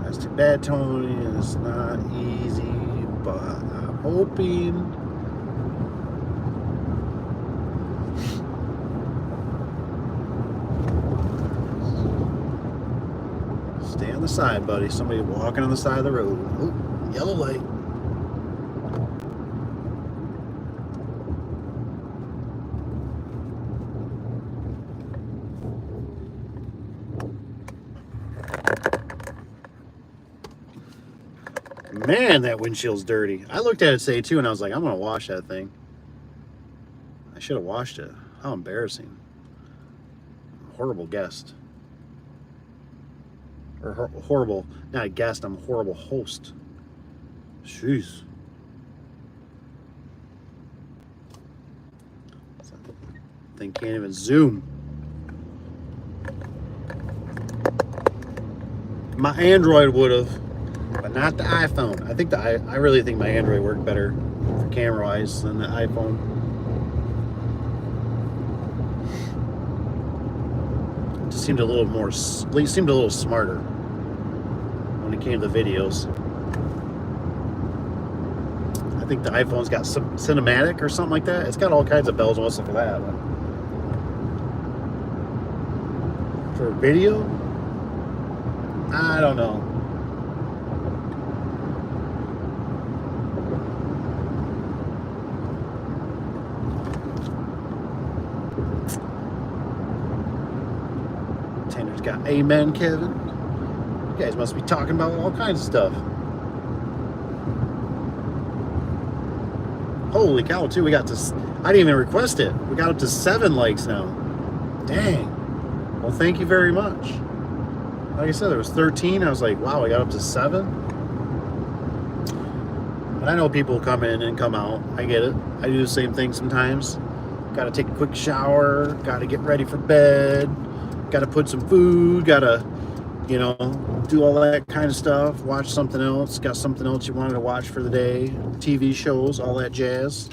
That's too bad, Tony. It's not easy, but I'm hoping. Stay on the side, buddy. Somebody walking on the side of the road. Ooh, yellow light. Man, that windshield's dirty. I looked at it today too, and I was like, I'm gonna wash that thing. I should have washed it. How embarrassing. Horrible guest. Or horrible, not a guest, I'm a horrible host. Jeez. Thing can't even zoom. My Android would have, but not the iPhone. I really think my Android worked better for camera wise than the iPhone. It just seemed a little more, seemed a little smarter when it came to videos. I think the iPhone's got some cinematic or something like that. It's got all kinds of bells and whistles for that. But for video, I don't know. Tanner's got amen, Kevin. You guys must be talking about all kinds of stuff. Holy cow, too. We got to, I didn't even request it. We got up to 7 likes now. Dang. Well, thank you very much. Like I said, there was 13. I was like, wow, I got up to 7. But I know people come in and come out. I get it. I do the same thing sometimes. Got to take a quick shower. Got to get ready for bed. Got to put some food. Got to, you know, do all that kind of stuff. Watch something else. Got something else you wanted to watch for the day. TV shows, all that jazz.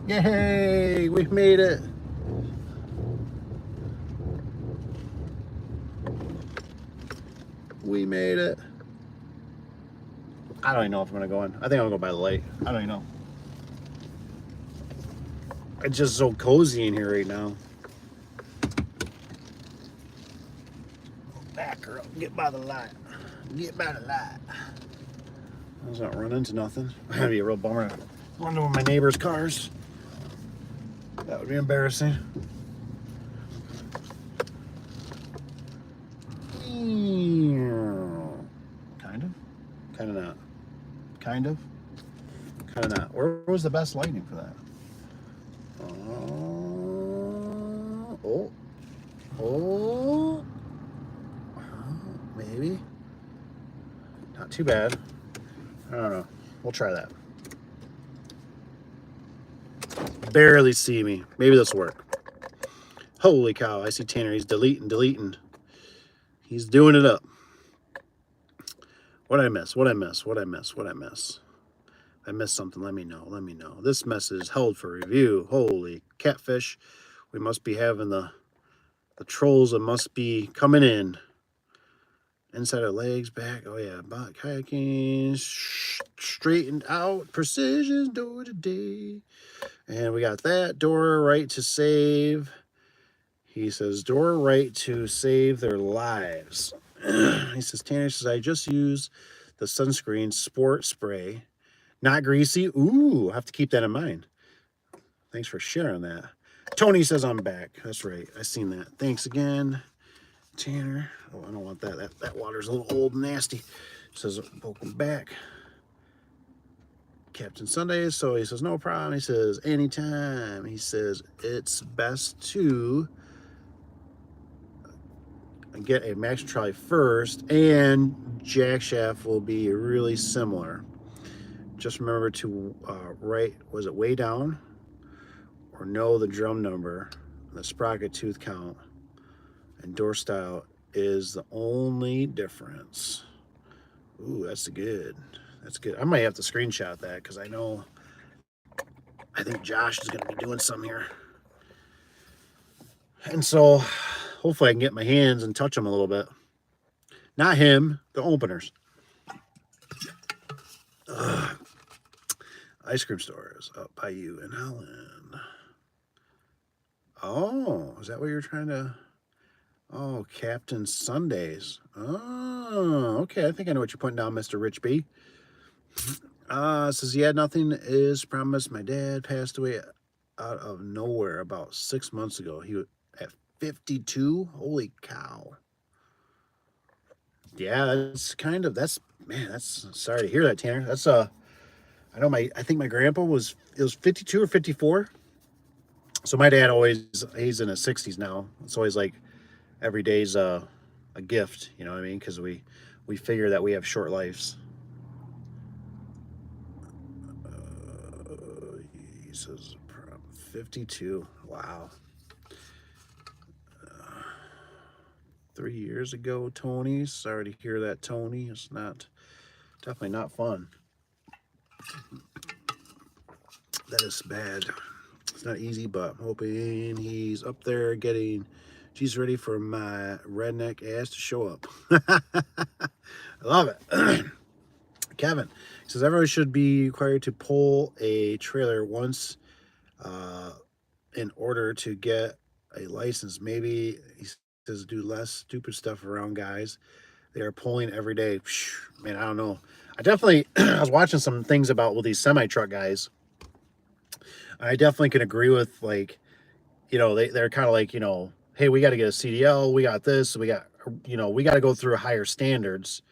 Yay! We made it. We made it. I don't even know if I'm gonna go in. I think I'm gonna go by the light. I don't even know. It's just so cozy in here right now. Back her up. Get by the light. Get by the light. Let's not run into nothing. That'd be a real bummer. Run into one of my neighbor's cars. That would be embarrassing. Kind of. Kind of not. Kind of. Kind of not. Where was the best lighting for that? Oh. Maybe. Not too bad. I don't know. We'll try that. Barely see me. Maybe this will work. Holy cow. I see Tanner. He's deleting. He's doing it up. What'd I miss? I missed something. Let me know. This message is held for review. Holy catfish. We must be having the trolls that must be coming in. Inside our legs, back. Oh, yeah. Back kayaking. Straightened out. Precision door today. And we got that. Door right to save. He says, door right to save their lives. He says, Tanner says, I just used the sunscreen sport spray. Not greasy. Ooh, I have to keep that in mind. Thanks for sharing that. Tony says, I'm back. That's right. I seen that. Thanks again, Tanner. Oh, I don't want that. That water's a little old and nasty. Says, welcome back. Captain Sundays. So he says, no problem. He says, anytime. He says, it's best to get a max trolley first, and jack shaft will be really similar. Just remember to write, was it way down, or know the drum number, the sprocket tooth count, and door style is the only difference. Ooh, that's good. That's good. I might have to screenshot that because I think Josh is going to be doing some here. And so hopefully I can get my hands and touch them a little bit. Not him, the openers. Ice cream stores up by you in Holland. Oh, is that what you're trying to... Oh, Captain Sundays. Oh, okay. I think I know what you're putting down, Mr. Rich B. Says, yeah, nothing is promised. My dad passed away out of nowhere about 6 months ago. He was at 52. Holy cow. Yeah, that's sorry to hear that, Tanner. That's I think my grandpa was 52 or 54. So my dad he's in his 60s now. It's always like every day's a gift, you know what I mean? Because we figure that we have short lives. He says 52. Wow. 3 years ago, Tony. Sorry to hear that, Tony. It's definitely not fun. That is bad. It's not easy, but I'm hoping he's up there getting G's ready for my redneck ass to show up. I love it. Kevin says, everyone should be required to pull a trailer once in order to get a license. Maybe he says do less stupid stuff around guys. They are pulling every day. Man, I don't know. I definitely, I was watching some things about with these semi-truck guys. I definitely can agree with, like, you know, they're kind of like, you know, hey, we got to get a CDL. We got this. We got to go through higher standards.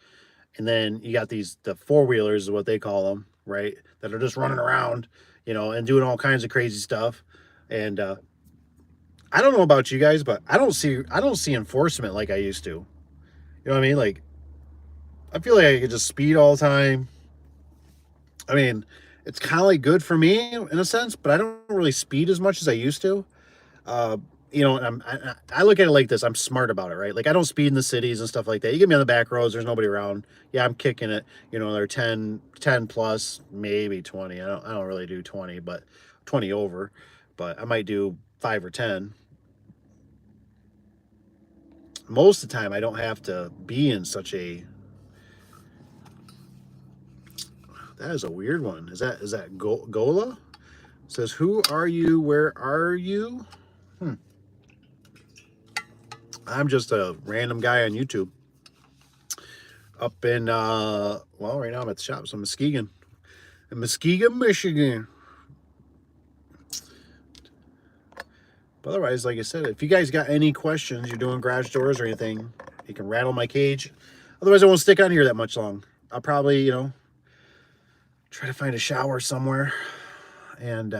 And then you got the four-wheelers is what they call them, right? That are just running around, you know, and doing all kinds of crazy stuff. And I don't know about you guys, but I don't see enforcement like I used to. You know what I mean? Like, I feel like I could just speed all the time. I mean, it's kind of like good for me in a sense, but I don't really speed as much as I used to. You know, and I look at it like this. I'm smart about it, right? Like, I don't speed in the cities and stuff like that. You get me on the back roads, there's nobody around. Yeah, I'm kicking it. You know, they're 10 plus, maybe 20. I don't really do 20, but 20 over. But I might do 5 or 10. Most of the time, I don't have to be in such a... That is a weird one. Is that Gola? It says, who are you? Where are you? I'm just a random guy on YouTube. up in, well, right now I'm at the shop, so Muskegon. In Muskegon, Michigan. But otherwise, like I said, if you guys got any questions, you're doing garage doors or anything, you can rattle my cage. Otherwise, I won't stick on here that much long. I'll probably, try to find a shower somewhere and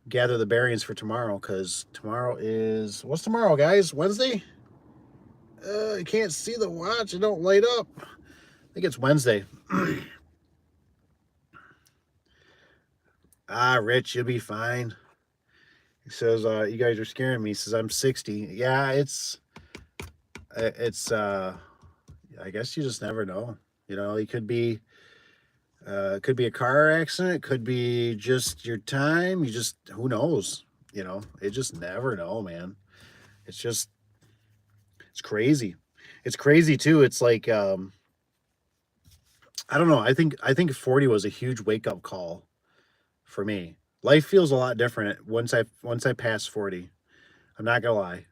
gather the bearings for tomorrow, because tomorrow is, what's tomorrow, guys? Wednesday? I can't see the watch. It don't light up. I think it's Wednesday. Rich, you'll be fine. He says, you guys are scaring me. He says, I'm 60. Yeah, it's, I guess you just never know. It could be a car accident. It could be just your time. Who knows? It just never know, man. It's crazy. It's crazy too. It's like, I don't know. I think 40 was a huge wake up call for me. Life feels a lot different once I pass 40. I'm not gonna lie.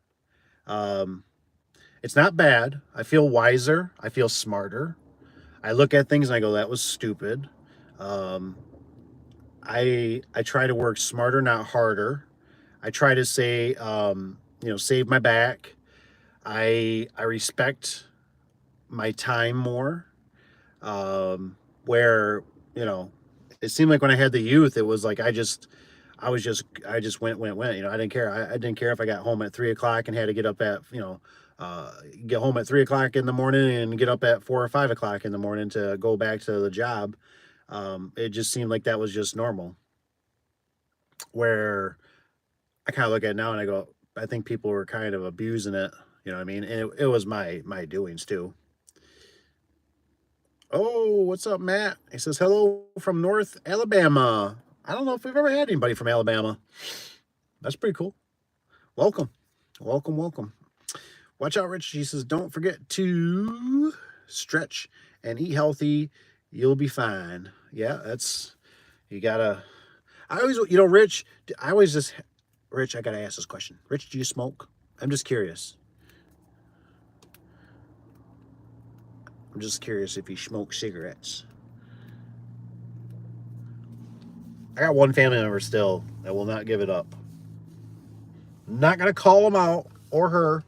It's not bad. I feel wiser. I feel smarter. I look at things and I go, that was stupid. I try to work smarter, not harder. I try to say, save my back. I respect my time more. Where, it seemed like when I had the youth, it was like I just went. I didn't care. I didn't care if I got home at 3 o'clock and had to get up at, get home at 3 o'clock in the morning and get up at 4 or 5 o'clock in the morning to go back to the job. It just seemed like that was just normal. Where I kind of look at it now and I go, I think people were kind of abusing it. You know what I mean? And it was my doings too. Oh, what's up, Matt? He says, hello from North Alabama. I don't know if we've ever had anybody from Alabama. That's pretty cool. Welcome. Welcome. Watch out, Rich. He says, don't forget to stretch and eat healthy. You'll be fine. Yeah, you gotta, I always, Rich, Rich, I gotta ask this question. Rich, do you smoke? I'm just curious. I'm just curious if you smoke cigarettes. I got one family member still that will not give it up. I'm not going to call him out or her.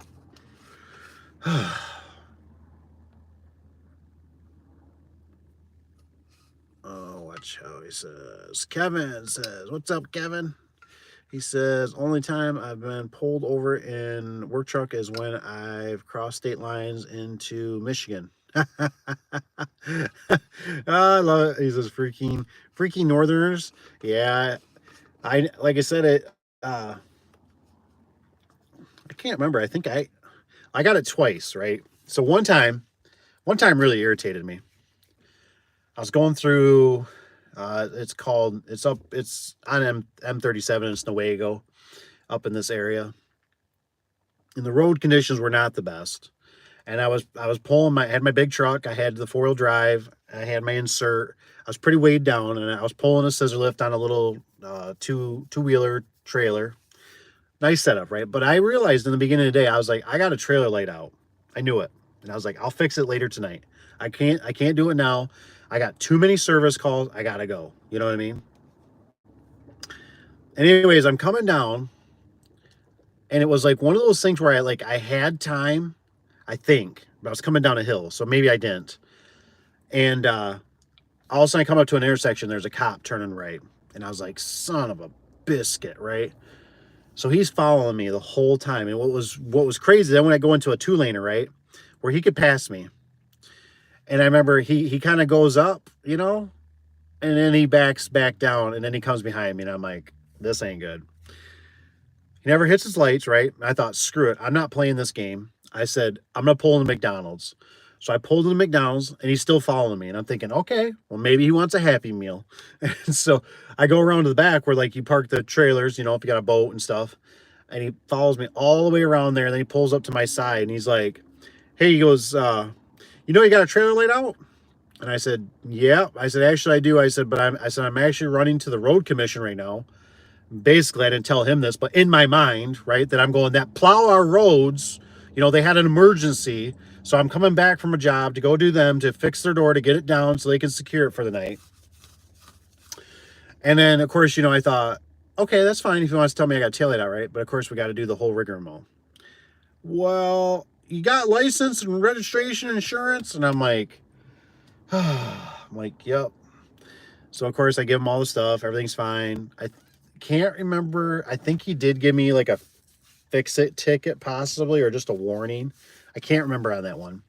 Oh, watch how he says. Kevin says, what's up, Kevin? He says, only time I've been pulled over in work truck is when I've crossed state lines into Michigan. I love it. He says, freaking Northerners. Yeah, like I said, it. I can't remember. I think I got it twice, right? So one time really irritated me. I was going through. It's on M37 in Snowego, up in this area, and the road conditions were not the best. And I was pulling I had my big truck. I had the 4-wheel drive. I had my insert. I was pretty weighed down, and I was pulling a scissor lift on a little two-wheeler trailer. Nice setup, right? But I realized in the beginning of the day, I was like, I got a trailer laid out. I knew it, and I was like, I'll fix it later tonight. I can't do it now. I got too many service calls. I gotta go. You know what I mean? Anyways, I'm coming down, and it was like one of those things where I had time. I think, but I was coming down a hill, so maybe I didn't. And all of a sudden I come up to an intersection, there's a cop turning right. And I was like, son of a biscuit, right? So he's following me the whole time. And what was crazy, then when I go into a 2-laner, right, where he could pass me. And I remember he kind of goes up, and then he backs back down, and then he comes behind me, and I'm like, this ain't good. He never hits his lights, right? I thought, screw it, I'm not playing this game. I said, I'm going to pull into McDonald's. So I pulled into McDonald's, and he's still following me. And I'm thinking, okay, well, maybe he wants a Happy Meal. And so I go around to the back where, you park the trailers, if you got a boat and stuff. And he follows me all the way around there. And then he pulls up to my side, and he's like, hey, he goes, you got a trailer laid out? And I said, yeah. I said, actually, I do. I said, I'm actually running to the road commission right now. Basically, I didn't tell him this, but in my mind, right, that I'm going, that plow our roads, You know, they had an emergency. So I'm coming back from a job to go do them, to fix their door, to get it down so they can secure it for the night. And then, of course, you know, I thought, okay, that's fine if he wants to tell me I got taillight out, right? But of course, we got to do the whole rigmarole. Well, you got license and registration and insurance? And I'm like, yep. So, of course, I give him all the stuff. Everything's fine. I can't remember. I think he did give me like a fix-it ticket possibly, or just a warning. I can't remember on that one.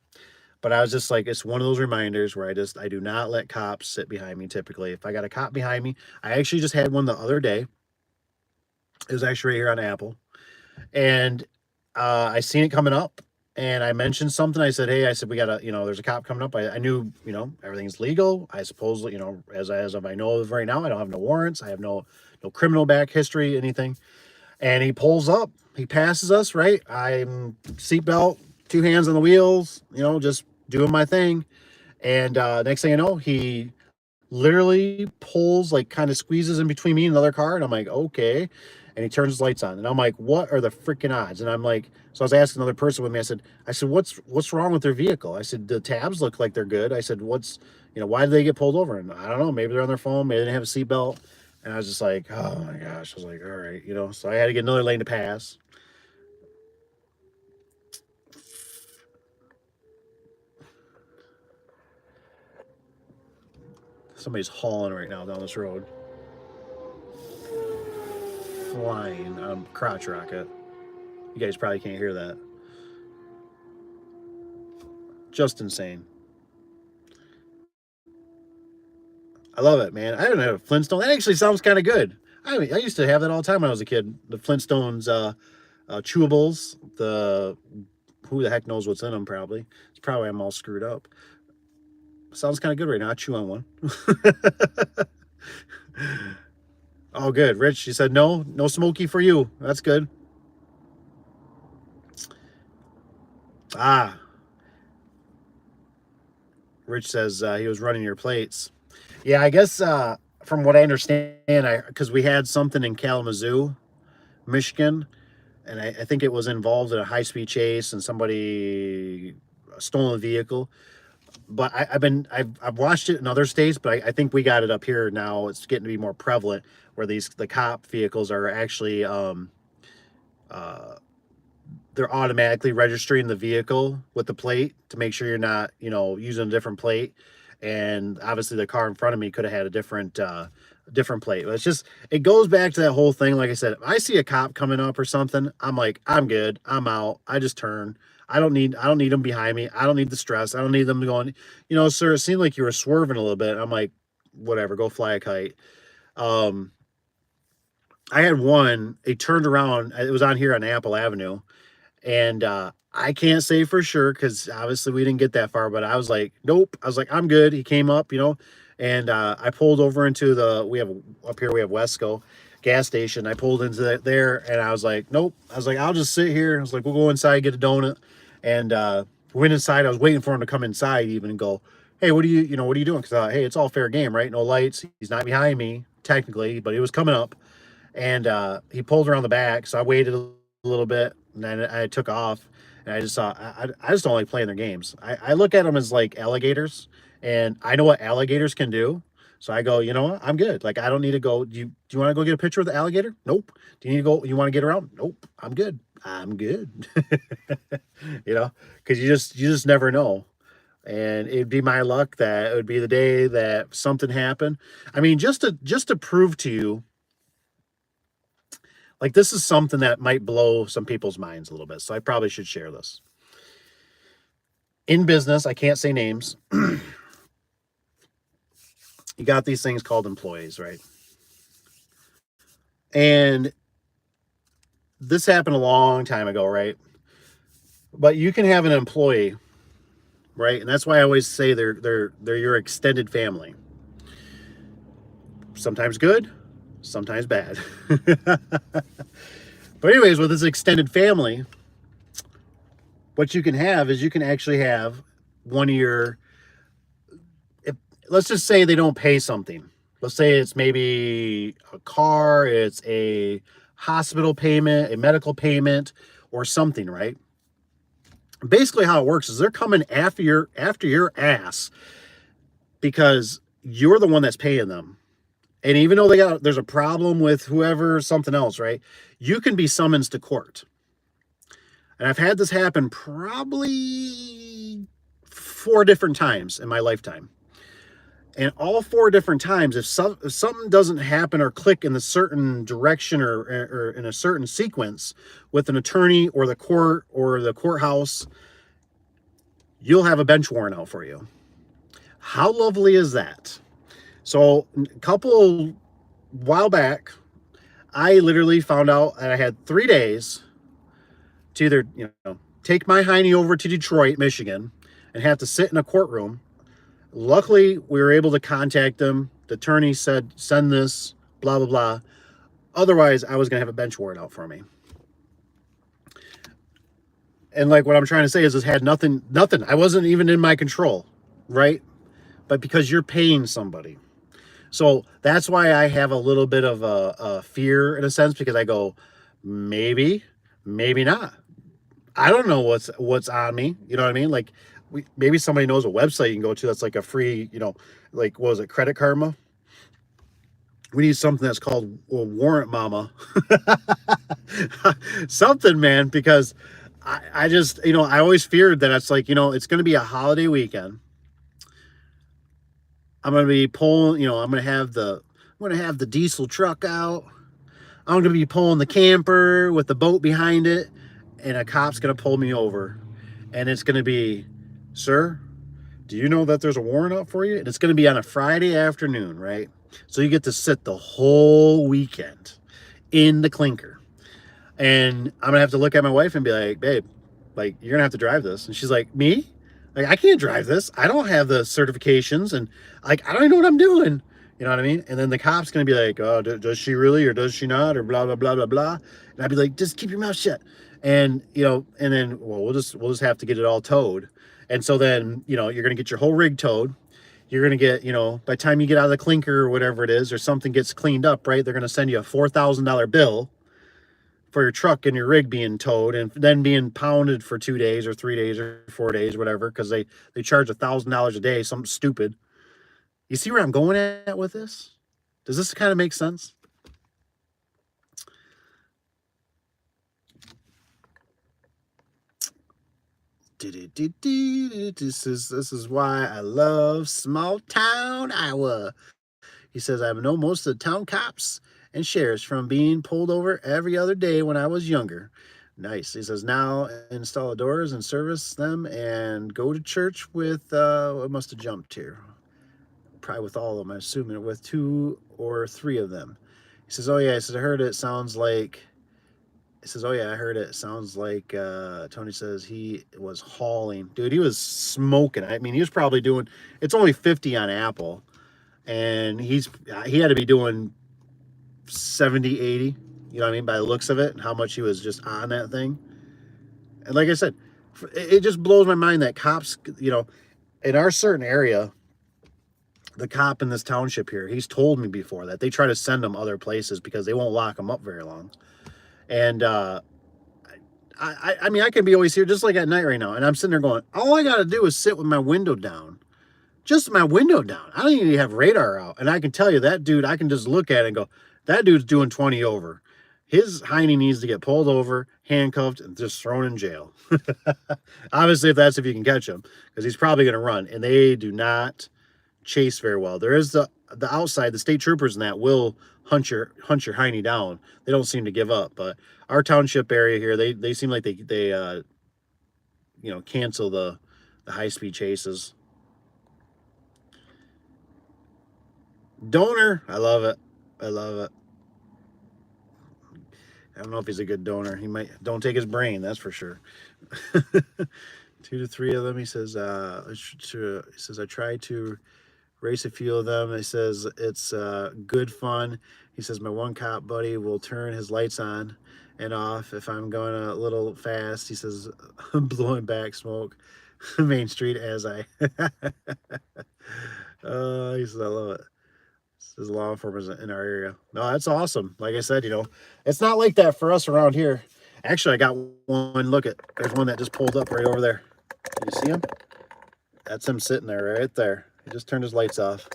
But I was just like, it's one of those reminders where I do not let cops sit behind me typically. If I got a cop behind me, I actually just had one the other day. It was actually right here on Apple. And I seen it coming up, and I mentioned something. I said, hey, I said, we got to, you know, there's a cop coming up. I knew, you know, everything's legal. I suppose, you know, as of I know of right now, I don't have no warrants. I have no criminal back history, anything. And he pulls up. He passes us, right? I'm seatbelt, 2 hands on the wheels, you know, just doing my thing. And next thing I know, he literally pulls, like kind of squeezes in between me and another car. And I'm like, okay. And he turns his lights on. And I'm like, what are the freaking odds? And I'm like, so I was asking another person with me. I said, what's wrong with their vehicle? I said, the tabs look like they're good. I said, you know, why did they get pulled over? And I don't know, maybe they're on their phone. Maybe they didn't have a seatbelt. And I was just like, oh my gosh. I was like, all right, you know, so I had to get another lane to pass. Somebody's hauling right now down this road. Flying on crotch rocket. You guys probably can't hear that. Just insane. I love it, man. I don't have a Flintstone. That actually sounds kind of good. I used to have that all the time when I was a kid. The Flintstones chewables. Who the heck knows what's in them? Probably. It's probably I'm all screwed up. Sounds kind of good right now. I chew on one. Oh, good. Rich, she said no smoky for you. That's good. Ah, Rich says he was running your plates. Yeah, I guess from what I understand, because we had something in Kalamazoo, Michigan, and I think it was involved in a high-speed chase and somebody stolen a vehicle. But I've watched it in other states, but I think we got it up here now. It's getting to be more prevalent where the cop vehicles are actually they're automatically registering the vehicle with the plate to make sure you're not, you know, using a different plate. And obviously the car in front of me could have had a different plate. But it goes back to that whole thing. Like I said, if I see a cop coming up or something, I'm like, I'm good. I'm out. I just turn. I don't need them behind me. I don't need the stress. I don't need them going, you know, sir, it seemed like you were swerving a little bit. I'm like, whatever, go fly a kite. I had one, it turned around. It was on here on Apple Avenue. And I can't say for sure because obviously we didn't get that far, but I was like, nope. I was like, I'm good. He came up, you know, and I pulled over into we have Wesco gas station. I pulled into there and I was like, nope. I was like, I'll just sit here. I was like, we'll go inside, get a donut. And we went inside. I was waiting for him to come inside even and go, hey, what are you doing? Because, hey, it's all fair game, right? No lights. He's not behind me technically, but he was coming up. And he pulled around the back. So I waited a little bit. And then I took off, and I just saw. I just don't like playing their games. I look at them as like alligators, and I know what alligators can do. So I go, you know what? I'm good. Like I don't need to go. Do you want to go get a picture of the alligator? Nope. Do you need to go? You want to get around? Nope. I'm good. I'm good. You know, because you just never know. And it'd be my luck that it would be the day that something happened. I mean, just to prove to you. Like, this is something that might blow some people's minds a little bit, so I probably should share this. In business, I can't say names. You got these things called employees, right? And this happened a long time ago, right? But you can have an employee, right? And that's why I always say they're your extended family. Sometimes good, sometimes bad. But anyways, with this extended family, what you can have is you can actually have one of your, let's just say they don't pay something. Let's say it's maybe a car, it's a hospital payment, a medical payment, or something, right? Basically, how it works is they're coming after your ass because you're the one that's paying them. And even though there's a problem with whoever, something else, right? You can be summoned to court. And I've had this happen probably 4 different times in my lifetime. And all 4 different times, if something doesn't happen or click in a certain direction or in a certain sequence with an attorney or the court or the courthouse, you'll have a bench warrant out for you. How lovely is that? So a couple while back, I literally found out that I had 3 days to either, take my hiney over to Detroit, Michigan, and have to sit in a courtroom. Luckily, we were able to contact them. The attorney said, send this, blah, blah, blah. Otherwise, I was going to have a bench warrant out for me. And like what I'm trying to say is this had nothing. I wasn't even in my control, right? But because you're paying somebody. So that's why I have a little bit of a fear in a sense, because I go, maybe not. I don't know what's on me. You know what I mean? Like, maybe somebody knows a website you can go to that's like a free, like, what was it, Credit Karma? We need something that's called Warrant Mama. Something, man, because I just, I always feared that it's like, it's going to be a holiday weekend. I'm going to be pulling, I'm going to have the diesel truck out. I'm going to be pulling the camper with the boat behind it, and a cop's going to pull me over. And it's going to be, sir, do you know that there's a warrant out for you? And it's going to be on a Friday afternoon, right? So you get to sit the whole weekend in the clinker. And I'm going to have to look at my wife and be like, babe, like, you're going to have to drive this. And she's like, me? Like, I can't drive this. I don't have the certifications. And, like, I don't even know what I'm doing. You know what I mean? And then the cop's going to be like, oh, does she really, or does she not, or blah, blah, blah, blah, blah. And I'd be like, just keep your mouth shut. And, and then, well, we'll just have to get it all towed. And so then, you're going to get your whole rig towed. You're going to get, by the time you get out of the clinker or whatever it is, or something gets cleaned up, right? They're going to send you a $4,000 bill for your truck and your rig being towed and then being pounded for 2 days or 3 days or 4 days, whatever, because they charge $1,000 a day, something stupid. You see where I'm going at with this? Does this kind of make sense? This is why I love small town Iowa. He says, I know most of the town cops and sheriffs from being pulled over every other day when I was younger. Nice. He says, now install the doors and service them and go to church with, I must have jumped here. Probably with all of them, I'm assuming, with 2 or 3 of them. He says, oh yeah, he says, I heard it sounds like, Tony says he was hauling. Dude, he was smoking. I mean, he was probably doing, it's only 50 on Apple. And he had to be doing 70, 80, you know what I mean, by the looks of it, and how much he was just on that thing. And like I said, it just blows my mind that cops, in our certain area, the cop in this township here, he's told me before that they try to send them other places because they won't lock them up very long. And I mean, I can be always here just like at night right now, and I'm sitting there going, all I got to do is sit with my window down. Just my window down. I don't even have radar out. And I can tell you that dude, I can just look at it and go, that dude's doing 20 over. His hiney needs to get pulled over, handcuffed, and just thrown in jail. Obviously, if you can catch him, because he's probably going to run. And they do not chase very well. There is the outside, the state troopers and that will hunt your hiney down. They don't seem to give up. But our township area here, they seem like they cancel the high-speed chases. Donor, I love it. I don't know if he's a good donor. He might, don't take his brain, that's for sure. 2 to 3 of them, he says. He says, I tried to race a few of them. He says, it's good fun. He says, my one cop buddy will turn his lights on and off if I'm going a little fast. He says, I'm blowing back smoke Main Street as I he says, I love it. There's law enforcement in our area. No, that's awesome. Like I said, it's not like that for us around here. Actually, I got one. Look at, there's one that just pulled up right over there. Can you see him? That's him sitting there right there. He just turned his lights off.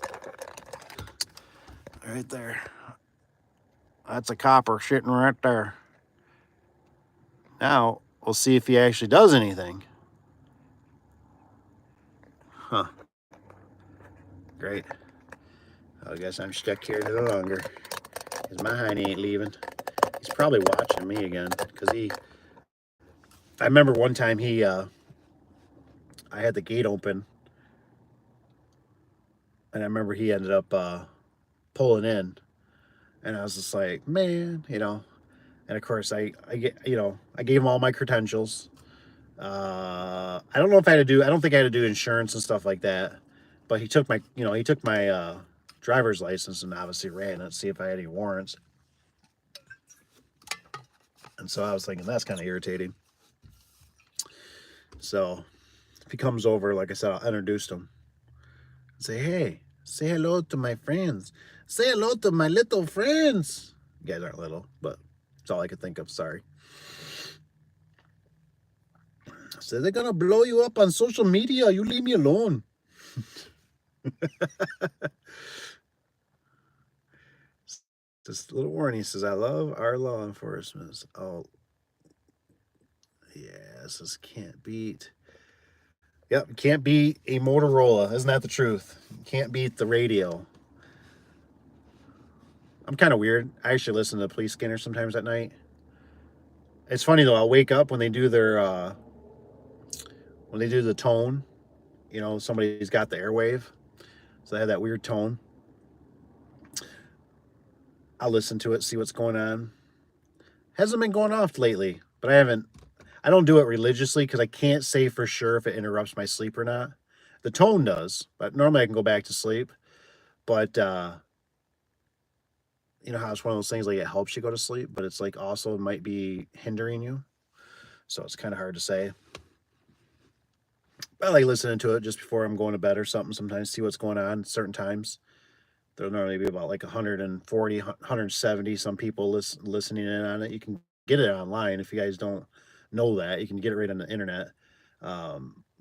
Right there. That's a copper sitting right there. Now, we'll see if he actually does anything. Huh. Great. I guess I'm stuck here a little longer. Because my hiney ain't leaving. He's probably watching me again. Because I remember one time I had the gate open. And I remember he ended up pulling in. And I was just like, man, you know. And of course, I gave him all my credentials. I don't know if I had to do, I don't think I had to do insurance and stuff like that. But he took my, driver's license and obviously ran it to see if I had any warrants. And so I was thinking, that's kind of irritating. So if he comes over, like I said, I'll introduce him. Say, hey, say hello to my friends. Say hello to my little friends. You guys aren't little, but that's all I could think of. Sorry. So they're going to blow you up on social media. You leave me alone. Just a little warning. He says, I love our law enforcement. Oh, yes, this can't beat. Yep, can't beat a Motorola. Isn't that the truth? Can't beat the radio. I'm kind of weird. I actually listen to the police scanner sometimes at night. It's funny though. I'll wake up when they do their when they do the tone. You know, somebody's got the airwave, so they have that weird tone. I'll listen to it, see what's going on. Hasn't been going off lately, but I don't do it religiously because I can't say for sure if it interrupts my sleep or not. The tone does, but normally I can go back to sleep. But you know how it's one of those things like it helps you go to sleep, but it's like also might be hindering you. So it's kind of hard to say. I like listening to it just before I'm going to bed or something. Sometimes see what's going on at certain times. There'll normally be about like 140, 170 some people listening in on it. You can get it online if you guys don't know that. You can get it right on the internet.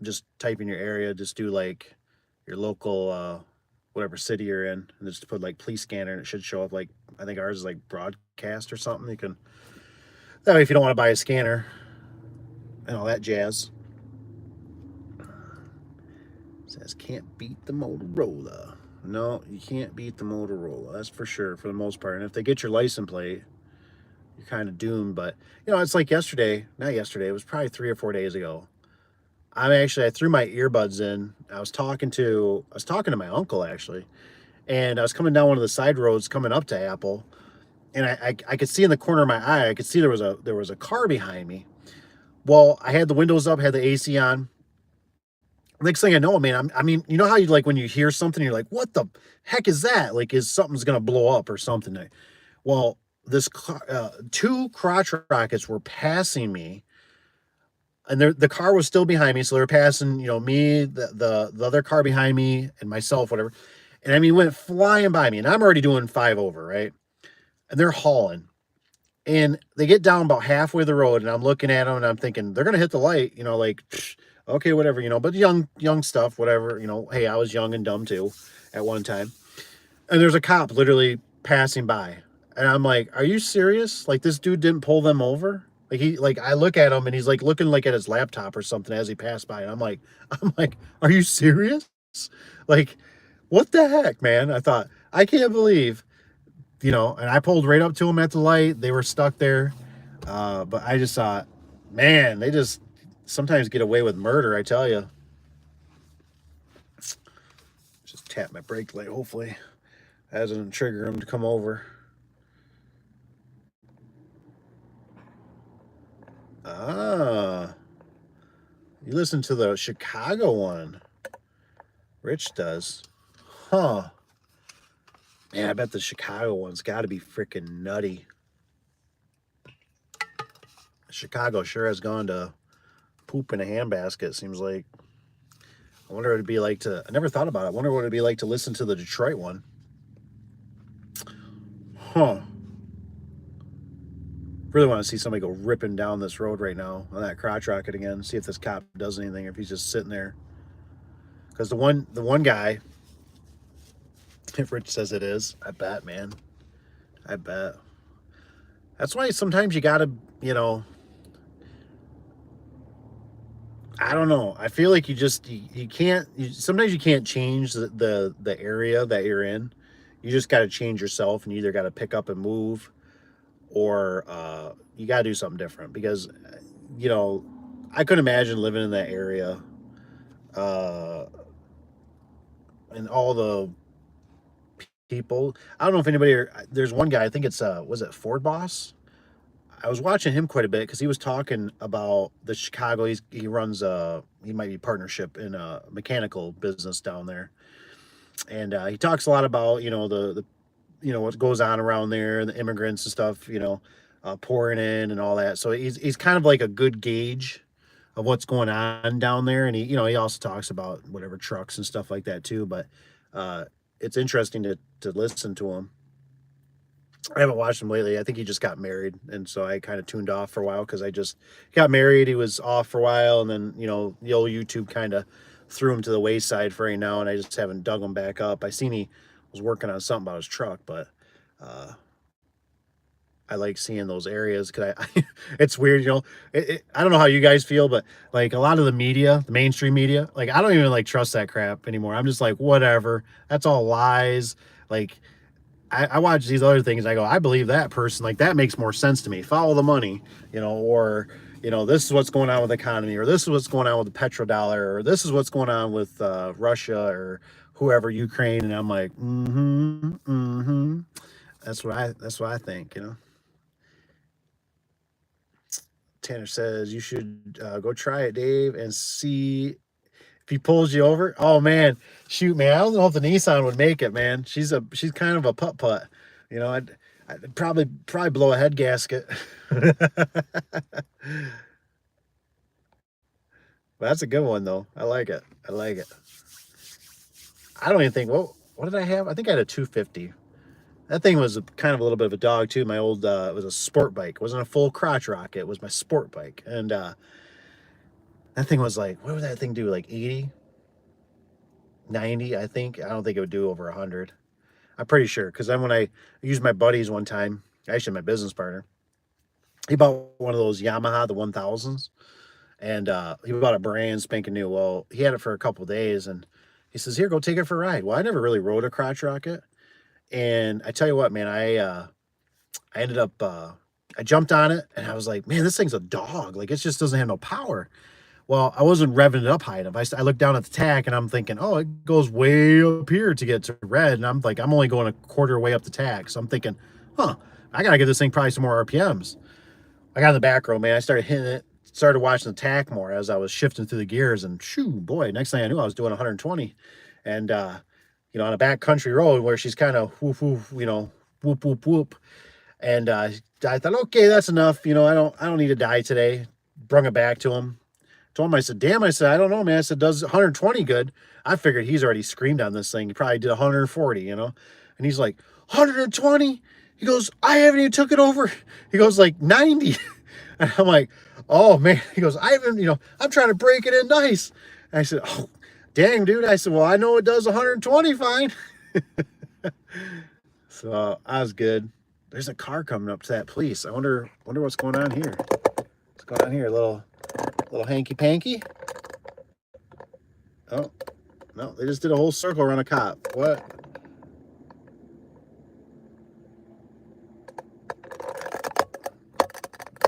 Just type in your area. Just do like your local whatever city you're in, and just put like police scanner, and it should show up. Like I think ours is like broadcast or something. You can that way if you don't want to buy a scanner and all that jazz. Says can't beat the Motorola. No, you can't beat the Motorola. That's for sure, for the most part. And if they get your license plate, you're kind of doomed. But, you know, it's like yesterday. Not yesterday. It was probably 3 or 4 days ago. I threw my earbuds in. I was talking to my uncle, actually. And I was coming down one of the side roads coming up to Apple. And I could see in the corner of my eye, I could see there was a car behind me. Well, I had the windows up, had the AC on. Next thing I know, man, I mean, you know how you like when you hear something, you're like, what the heck is that? Like, is something's going to blow up or something? Well, this two crotch rockets were passing me, and the car was still behind me. So they were passing, you know, me, the other car behind me, and myself, whatever. And I mean, went flying by me, and I'm already doing 5 over, right? And they're hauling. And they get down about halfway the road, and I'm looking at them, and I'm thinking, they're going to hit the light, you know, like, okay, whatever, you know, but young stuff, whatever, you know, hey, I was young and dumb too at one time. And there's a cop literally passing by. And I'm like, are you serious? Like, this dude didn't pull them over? Like, I look at him and he's like looking like at his laptop or something as he passed by. And I'm like, are you serious? Like, what the heck, man? I thought, I can't believe, you know, and I pulled right up to him at the light. They were stuck there. But I just thought, man, they just sometimes get away with murder, I tell you. Just tap my brake light, hopefully. That doesn't trigger him to come over. Ah. You listen to the Chicago one. Rich does. Huh. Man, I bet the Chicago one's got to be freaking nutty. Chicago sure has gone to poop in a handbasket, seems like. I wonder what it'd be like to... I never thought about it. I wonder what it'd be like to listen to the Detroit one. Huh. Really want to see somebody go ripping down this road right now on that crotch rocket again. See if this cop does anything, or if he's just sitting there. Because the one guy, if Rich says it is, I bet, man. I bet. That's why sometimes you gotta, you know, I don't know. I feel like you can't. Sometimes you can't change the area that you're in. You just got to change yourself, and you either got to pick up and move, or you got to do something different. Because, you know, I couldn't imagine living in that area, and all the people. I don't know if anybody. There's one guy. I think it's was it Ford Boss? I was watching him quite a bit because he was talking about the Chicago. He runs he might be partnership in a mechanical business down there, and he talks a lot about, you know, the you know, what goes on around there, the immigrants and stuff, you know, pouring in and all that. So he's kind of like a good gauge of what's going on down there, and he, you know, he also talks about whatever trucks and stuff like that too. But it's interesting to listen to him. I haven't watched him lately. I think he just got married, and so I kind of tuned off for a while because I just got married. He was off for a while, and then, you know, the old YouTube kind of threw him to the wayside for right now, and I just haven't dug him back up. I seen he was working on something about his truck, but I like seeing those areas because it's weird, you know. I don't know how you guys feel, but like a lot of the media, the mainstream media, like I don't even like trust that crap anymore. I'm just like, whatever. That's all lies. Like, I watch these other things and I go, I believe that person. Like, that makes more sense to me. Follow the money, you know, or, you know, this is what's going on with the economy, or this is what's going on with the petrodollar, or this is what's going on with Russia or whoever, Ukraine. And I'm like, That's what I think, you know. Tanner says you should go try it, Dave, and see if he pulls you over. Oh man, shoot, man, I don't know if the Nissan would make it, man. She's kind of a putt. You know, I'd probably blow a head gasket. But that's a good one though. I like it. I like it. I don't even think, what did I have? I think I had a 250. That thing was kind of a little bit of a dog too. My old it was a sport bike. It wasn't a full crotch rocket. It was my sport bike, and that thing was like, what would that thing do? Like 80, 90, I think. I don't think it would do over 100. I'm pretty sure, because then when I used my buddies one time, actually my business partner, he bought one of those Yamaha, the 1000s, and he bought a brand spanking new. Well, he had it for a couple of days, and he says, here, go take it for a ride. Well, I never really rode a crotch rocket, and I tell you what, man, I ended up, I jumped on it, and I was like, man, this thing's a dog. Like, it just doesn't have no power. Well, I wasn't revving it up high enough. I looked down at the tach, and I'm thinking, oh, it goes way up here to get to red. And I'm like, I'm only going a quarter way up the tach. So I'm thinking, I got to give this thing probably some more RPMs. I got in the back row, man. I started hitting it, started watching the tach more as I was shifting through the gears. And shoo, boy, next thing I knew, I was doing 120. And, you know, on a back country road where she's kind of whoop, whoop, you know, whoop, whoop, whoop. And I thought, okay, that's enough. You know, I don't need to die today. Brung it back to him. Told him, I said, damn, I said, I don't know, man. I said, does 120 good? I figured he's already screamed on this thing. He probably did 140, you know? And he's like, 120? He goes, I haven't even took it over. He goes, like 90. And I'm like, oh, man. He goes, I haven't, you know, I'm trying to break it in nice. And I said, oh, dang, dude. I said, well, I know it does 120 fine. So I was good. There's a car coming up to that police. I wonder what's going on here. What's going on here? A little hanky-panky. Oh, no, they just did a whole circle around a cop. What?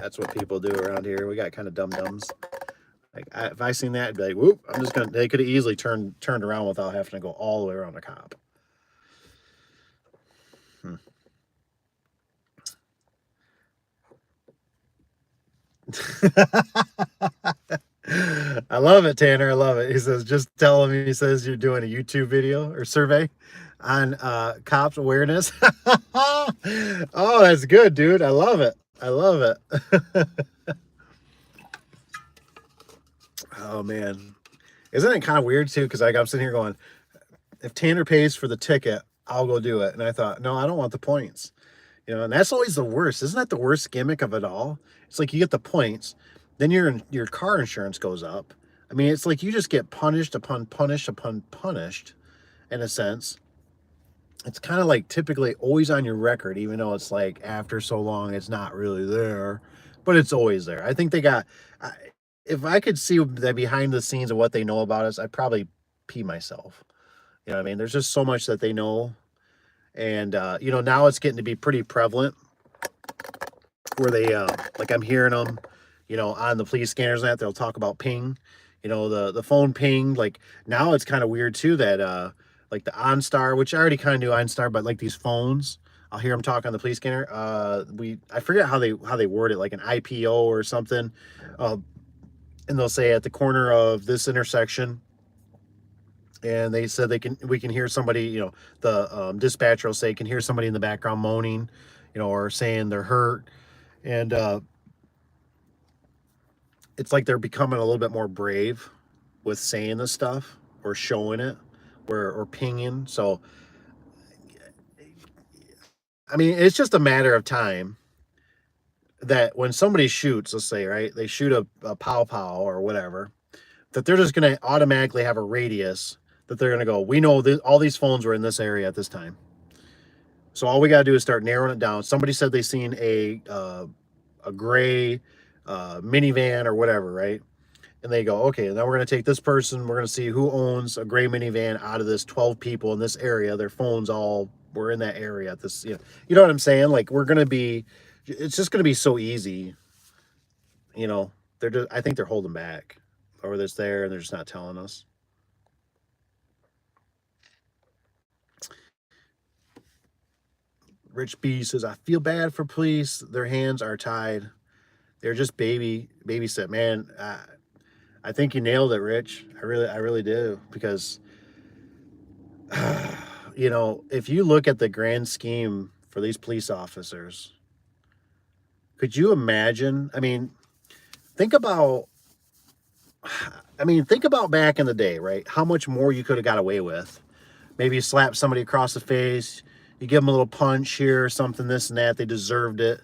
That's what people do around here. We got kind of dum-dums. Like, if I seen that, I'd be like, whoop, they could have easily turned around without having to go all the way around a cop. I love it, Tanner. I love it. He says, just tell him, he says, you're doing a YouTube video or survey on cops awareness. Oh, that's good, dude. I love it. I love it. Oh, man. Isn't it kind of weird, too? Because I'm sitting here going, if Tanner pays for the ticket, I'll go do it. And I thought, no, I don't want the points. You know, and that's always the worst. Isn't that the worst gimmick of it all? It's like you get the points, then your car insurance goes up. I mean, it's like you just get punished upon punished upon punished in a sense. It's kind of like typically always on your record, even though it's like after so long, it's not really there, but it's always there. I think they got, I, if I could see the behind the scenes of what they know about us, I'd probably pee myself. You know what I mean? There's just so much that they know. And, you know, now it's getting to be pretty prevalent where they, like I'm hearing them, you know, on the police scanners and that they'll talk about ping, you know, the phone ping. Like now it's kind of weird too that, like the OnStar, which I already kind of knew OnStar, but like these phones, I'll hear them talk on the police scanner. I forget how they word it, like an IPO or something, and they'll say at the corner of this intersection, and they said we can hear somebody, you know, the dispatcher will say can hear somebody in the background moaning, you know, or saying they're hurt, and it's like they're becoming a little bit more brave with saying this stuff or showing it, or pinging. So I mean, it's just a matter of time that when somebody shoots, let's say, right, they shoot a pow pow or whatever, that they're just going to automatically have a radius that they're going to go, we know all these phones were in this area at this time. So all we got to do is start narrowing it down. Somebody said they seen a gray minivan or whatever, right? And they go, okay, now we're going to take this person. We're going to see who owns a gray minivan out of this 12 people in this area. Their phones all were in that area at this, you know what I'm saying? Like we're going to be, it's just going to be so easy. You know, they're just, I think they're holding back, or this there and they're just not telling us. Rich B says, I feel bad for police. Their hands are tied. They're just babysit. Man, I think you nailed it, Rich. I really do. Because, you know, if you look at the grand scheme for these police officers, could you imagine? Think about, think about back in the day, right? How much more you could have got away with. Maybe you slap somebody across the face, you give them a little punch here or something, this and that. They deserved it.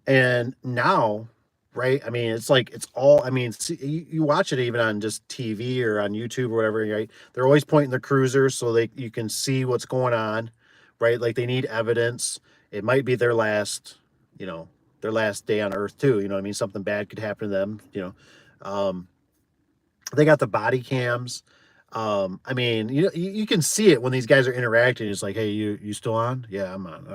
And now, right? It's like, it's all, see, you watch it even on just TV or on YouTube or whatever, right? They're always pointing the cruisers so you can see what's going on, right? Like they need evidence. It might be their last, their last day on earth too. You know what I mean? Something bad could happen to them, they got the body cams. You can see it when these guys are interacting. It's like, hey, you still on? Yeah, I'm on.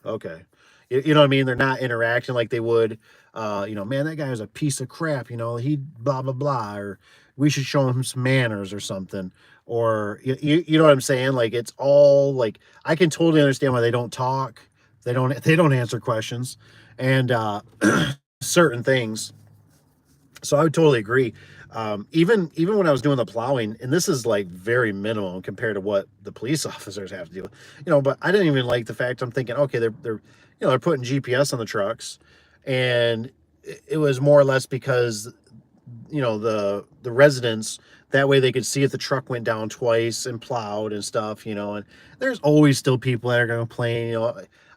Okay. You know what I mean? They're not interacting like they would. Man, that guy is a piece of crap. He blah blah blah, or we should show him some manners or something. Or you know what I'm saying? Like it's all like I can totally understand why they don't talk. They don't answer questions, and certain things. So I would totally agree. Even when I was doing the plowing, and this is like very minimal compared to what the police officers have to do, but I didn't even like the fact I'm thinking, okay, they're putting GPS on the trucks, and it was more or less because, the residents, that way they could see if the truck went down twice and plowed and stuff, and there's always still people that are going to complain,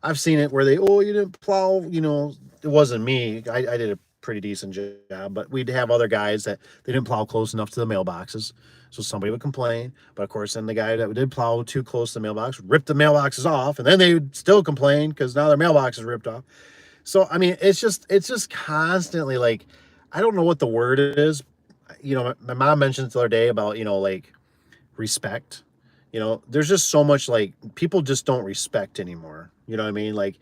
I've seen it where you didn't plow, it wasn't me. I did a pretty decent job, but we'd have other guys that they didn't plow close enough to the mailboxes, so somebody would complain. But of course, then the guy that did plow too close to the mailbox would rip the mailboxes off, and then they would still complain because now their mailbox is ripped off. So it's just constantly like, I don't know what the word is. My mom mentioned the other day about like respect. There's just so much, like, people just don't respect anymore. You know what I mean? Like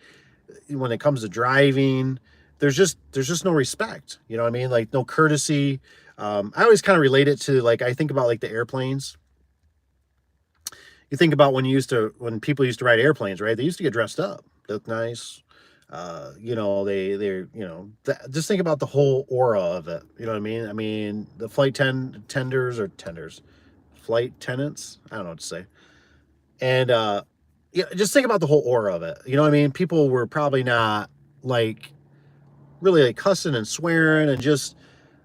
when it comes to driving, there's just no respect. You know what I mean? Like no courtesy. I always kind of relate it to, like, I think about like the airplanes. You think about when people used to ride airplanes, right? They used to get dressed up, look nice. Just think about the whole aura of it. You know what I mean? The flight flight tenants. I don't know what to say. And just think about the whole aura of it. You know what I mean? People were probably not like really like cussing and swearing, and just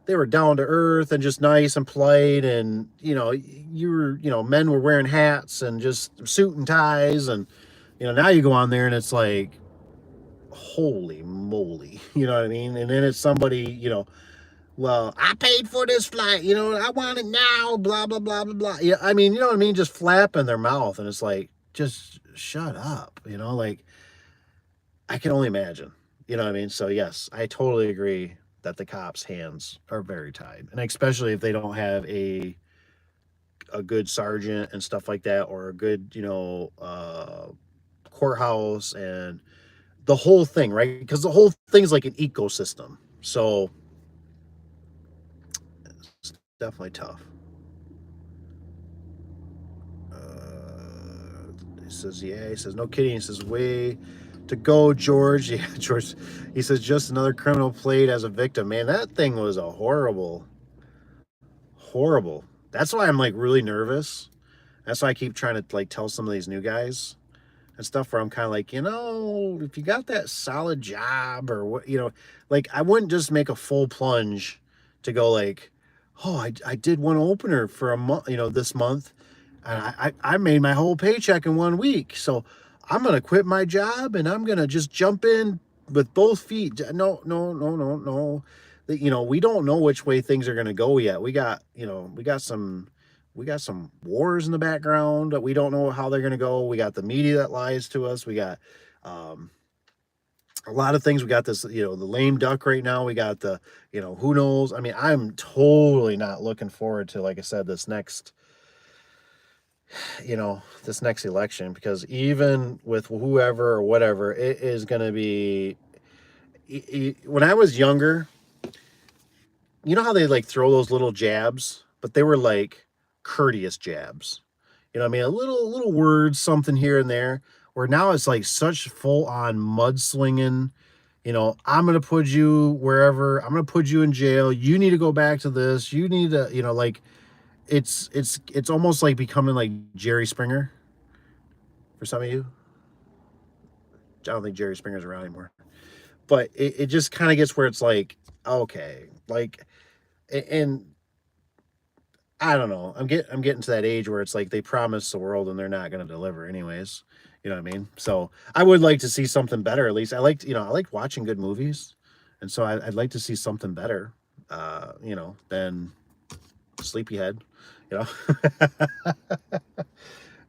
they were down to earth and just nice and polite. And men were wearing hats and just suit and ties, and You know, now you go on there and it's like, holy moly, you know what I mean? And then it's somebody, you know, well, I paid for this flight, you know, I want it now, blah, blah, blah, blah, blah. Yeah, I mean, you know what I mean? Just flapping their mouth. And it's like, just shut up, you know, like I can only imagine, you know what I mean? So, yes, I totally agree that the cops' hands are very tied. And especially if they don't have a good sergeant and stuff like that, or a good, you know, courthouse and the whole thing, right? Because the whole thing's like an ecosystem. So, it's definitely tough. He says, yeah. He says, no kidding. He says, way to go, George. Yeah, George. He says, just another criminal played as a victim. Man, that thing was a horrible, horrible. That's why I'm like really nervous. That's why I keep trying to like tell some of these new guys and stuff where I'm kind of like, you know, if you got that solid job or what, you know, like I wouldn't just make a full plunge to go like, oh, I did one opener for a month, you know, this month. And I made my whole paycheck in 1 week. So I'm going to quit my job and I'm going to just jump in with both feet. No, no, no, no, no. You know, we don't know which way things are going to go yet. We got, you know, we got some wars in the background that we don't know how they're going to go. We got the media that lies to us. We got um, a lot of things. We got this, you know, the lame duck right now. We got the, you know, who knows? I mean, I'm totally not looking forward to, like I said, this next, you know, this next election, because even with whoever or whatever, it is going to be. When I was younger, you know how they like throw those little jabs, but they were like courteous jabs. You know what I mean? A little words, something here and there. Where now it's like such full on mudslinging. You know, I'm gonna put you wherever. I'm gonna put you in jail. You need to go back to this. You need to, you know, like it's almost like becoming like Jerry Springer for some of you. I don't think Jerry Springer's around anymore. But it just kind of gets where it's like, okay, like, and I don't know. I'm getting to that age where it's like they promise the world and they're not going to deliver anyways. You know what I mean? So I would like to see something better. At least I liked, you know, I liked watching good movies, and so I'd like to see something better. You know, than Sleepyhead. You know,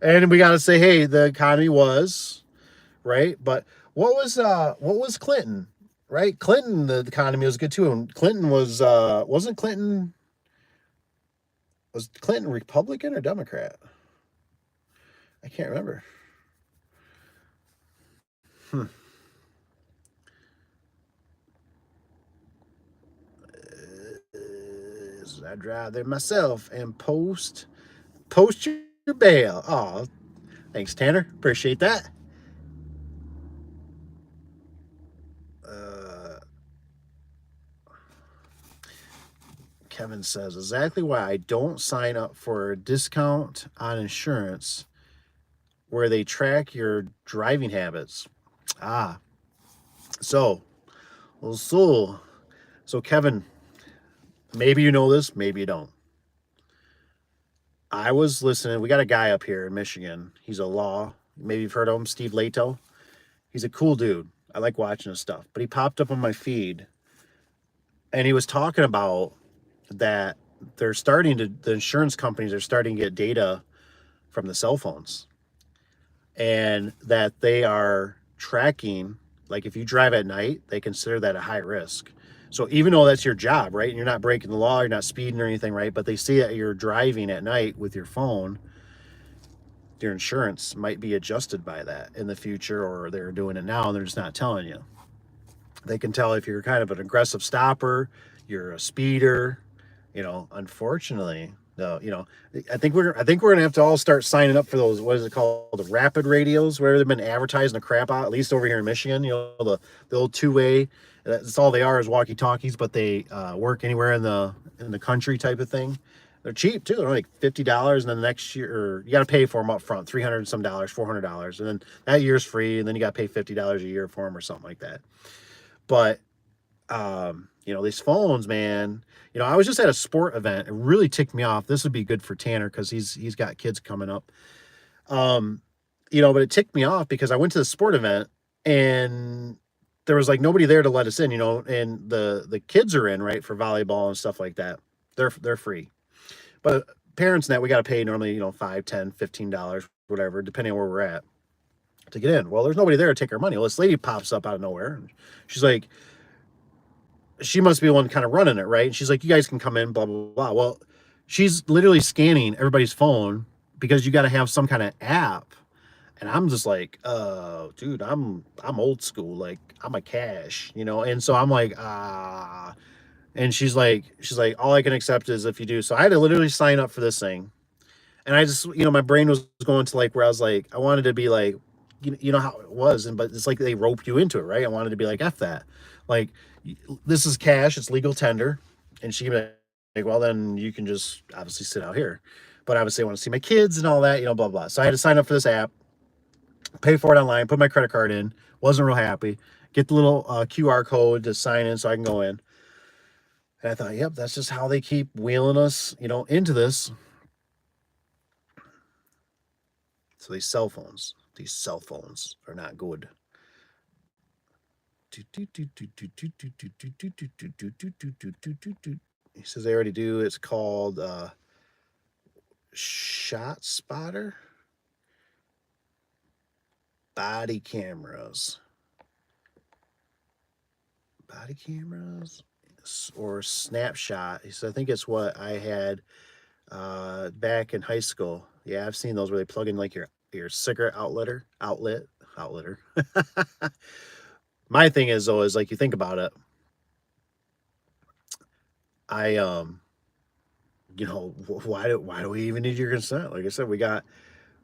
and we got to say, hey, the economy was right, but what was Clinton? Right, Clinton, the economy was good too, and Clinton wasn't Clinton, was Clinton Republican or Democrat? I can't remember. Hmm. I drive there myself and post your bail. Oh, thanks, Tanner. Appreciate that. Uh, Kevin says exactly why I don't sign up for a discount on insurance where they track your driving habits. Ah, so well, so Kevin, maybe you know this, maybe you don't. I was listening. We got a guy up here in Michigan. He's a law. Maybe you've heard of him, Steve Lato. He's a cool dude. I like watching his stuff. But he popped up on my feed and he was talking about that the insurance companies are starting to get data from the cell phones, and that they are tracking, like if you drive at night, they consider that a high risk. So even though that's your job, right? And you're not breaking the law, you're not speeding or anything, right? But they see that you're driving at night with your phone, your insurance might be adjusted by that in the future, or they're doing it now and they're just not telling you. They can tell if you're kind of an aggressive stopper, you're a speeder, you know, unfortunately, no, you know, I think we're gonna have to all start signing up for those. What is it called? The rapid radios, where they've been advertising the crap out. At least over here in Michigan, you know, the old two-way. That's all they are, is walkie-talkies, but they work anywhere in the country type of thing. They're cheap too. They're like $50, and then the next year, or you got to pay for them up front, $300 some dollars, $400, and then that year's free, and then you got to pay $50 a year for them or something like that. But you know, these phones, man. You know, I was just at a sport event. It really ticked me off. This would be good for Tanner because he's got kids coming up. Um, but it ticked me off because I went to the sport event and there was like nobody there to let us in, and the kids are in, right, for volleyball and stuff like that. They're free. But parents and that we got to pay normally, $5, $10, $15, whatever, depending on where we're at to get in. Well, there's nobody there to take our money. Well, this lady pops up out of nowhere and she's like, she must be the one kind of running it, right? And she's like, you guys can come in, blah, blah, blah. Well, she's literally scanning everybody's phone because you got to have some kind of app. And I'm just like, dude, I'm old school. Like, I'm a cash, And so I'm like, and she's like, all I can accept is if you do. So I had to literally sign up for this thing. And I just, my brain was going to like where I was like, I wanted to be like, you know how it was, but it's like they rope you into it, right? I wanted to be like, F that. Like, this is cash, it's legal tender. And she like, well, then you can just obviously sit out here. But obviously I want to see my kids and all that, blah, blah. So I had to sign up for this app, pay for it online, put my credit card in, wasn't real happy, get the little QR code to sign in so I can go in. And I thought, yep, that's just how they keep wheeling us, into this. So these cell phones are not good. He says they already do. It's called Shot Spotter. Body cameras or Snapshot. He says I think it's what I had back in high school. Yeah, I've seen those where they plug in like your cigarette outlet. My thing is though, is like you think about it. I why do we even need your consent? Like I said, we got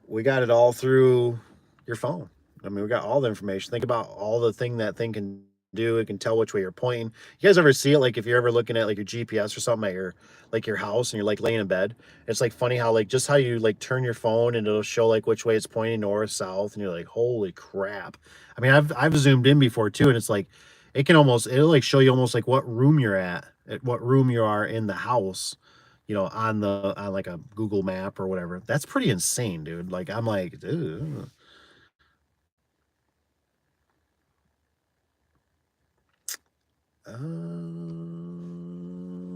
it all through your phone. I mean, we got all the information. Think about all the thing that thing can do. It can tell which way you're pointing. You guys ever see it? Like if you're ever looking at like your GPS or something at your house and you're like laying in bed, it's like funny how like just how you like turn your phone and it'll show like which way it's pointing, north, south, and you're like, holy crap. I mean, I've zoomed in before too, and it's like it'll like show you almost like what room you're at what room you are in the house, on like a Google map or whatever. That's pretty insane, dude. Like I'm like, dude.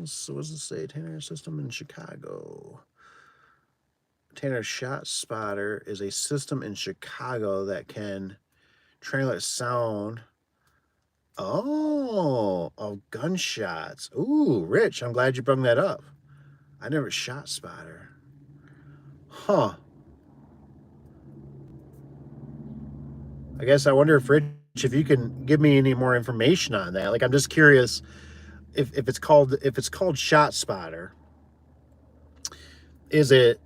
So what does it say? Tanner system in Chicago. Tanner Shot Spotter is a system in Chicago that can translate sound. Oh, of gunshots. Ooh, Rich, I'm glad you brought that up. I never Shot Spotter. Huh. I guess I wonder if Rich, if you can give me any more information on that. Like I'm just curious if it's called Shot Spotter. Is it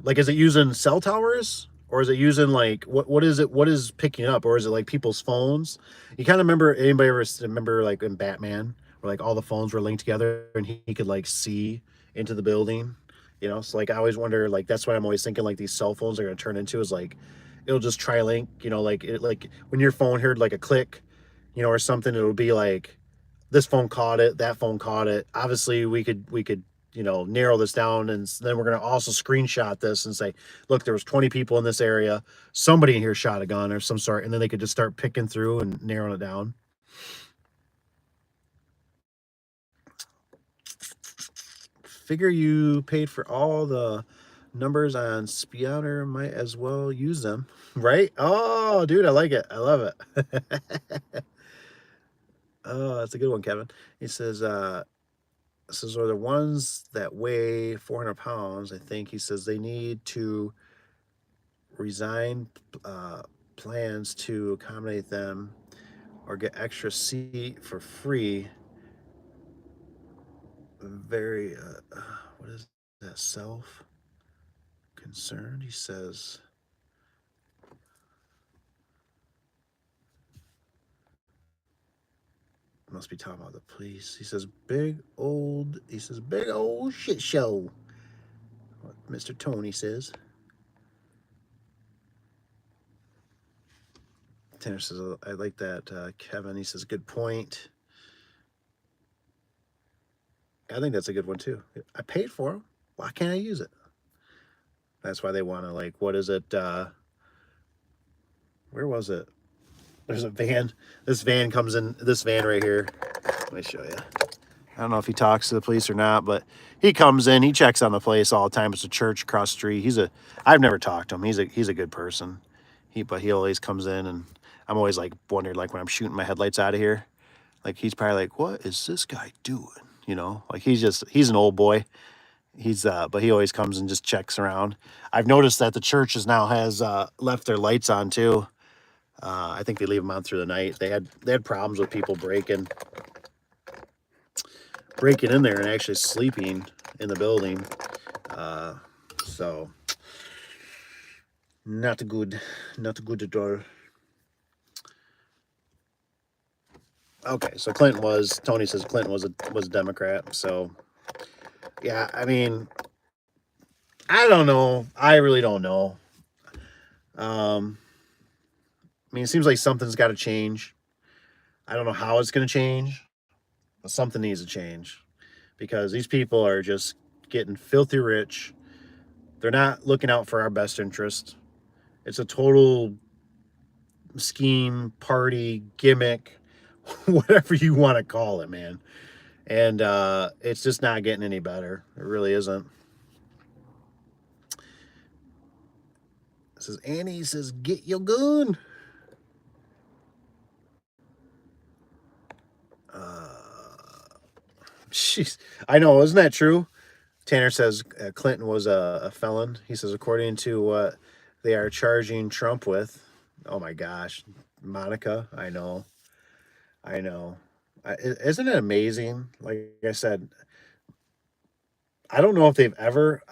like is it using cell towers or is it using like what is it, what is picking up, or is it like people's phones? You kind of anybody ever remember like in Batman where like all the phones were linked together and he could like see into the building, so like I always wonder, like that's what I'm always thinking, like these cell phones are going to turn into is like it'll just tri-link, like it, like when your phone heard like a click, or something, it'll be like this phone caught it, that phone caught it. Obviously, we could narrow this down, and then we're going to also screenshot this and say, look, there was 20 people in this area. Somebody in here shot a gun or some sort, and then they could just start picking through and narrowing it down. Figure you paid for all the numbers on Spioner, might as well use them, right? Oh, dude, I like it. I love it. Oh, that's a good one, Kevin. He says, are the ones that weigh 400 pounds. I think he says they need to resign plans to accommodate them or get extra seat for free. Very, what is that? Self concerned, he says. Must be talking about the police. He says big old shit show. What Mr. Tony says. Tanner says, I like that. Kevin, he says, good point. I think that's a good one too. I paid for them. Why can't I use it? That's why they want to, like, what is it? Where was it? There's a van. This van comes in, this van right here. Let me show you. I don't know if he talks to the police or not, but he comes in, he checks on the place all the time. It's a church across the street. I've never talked to him. He's a good person. But he always comes in, and I'm always like wondering, like when I'm shooting my headlights out of here, like he's probably like, what is this guy doing? You know, like he's an old boy. But he always comes and just checks around. I've noticed that the churches now has left their lights on too. I think they leave them on through the night. They had problems with people breaking in there and actually sleeping in the building. So not good at all. Okay, so Tony says Clinton was a Democrat. So yeah, I mean, I don't know. I really don't know. I mean, it seems like something's got to change. I don't know how it's going to change, but something needs to change because these people are just getting filthy rich. They're not looking out for our best interest. It's a total scheme, party, gimmick, whatever you want to call it, man. And it's just not getting any better. It really isn't. This is Annie says, get your gun. Jeez, I know, isn't that true? Tanner says Clinton was a felon. He says, according to what they are charging Trump with. Oh my gosh, Monica, I know. Isn't it amazing? Like I said, I don't know if they've ever.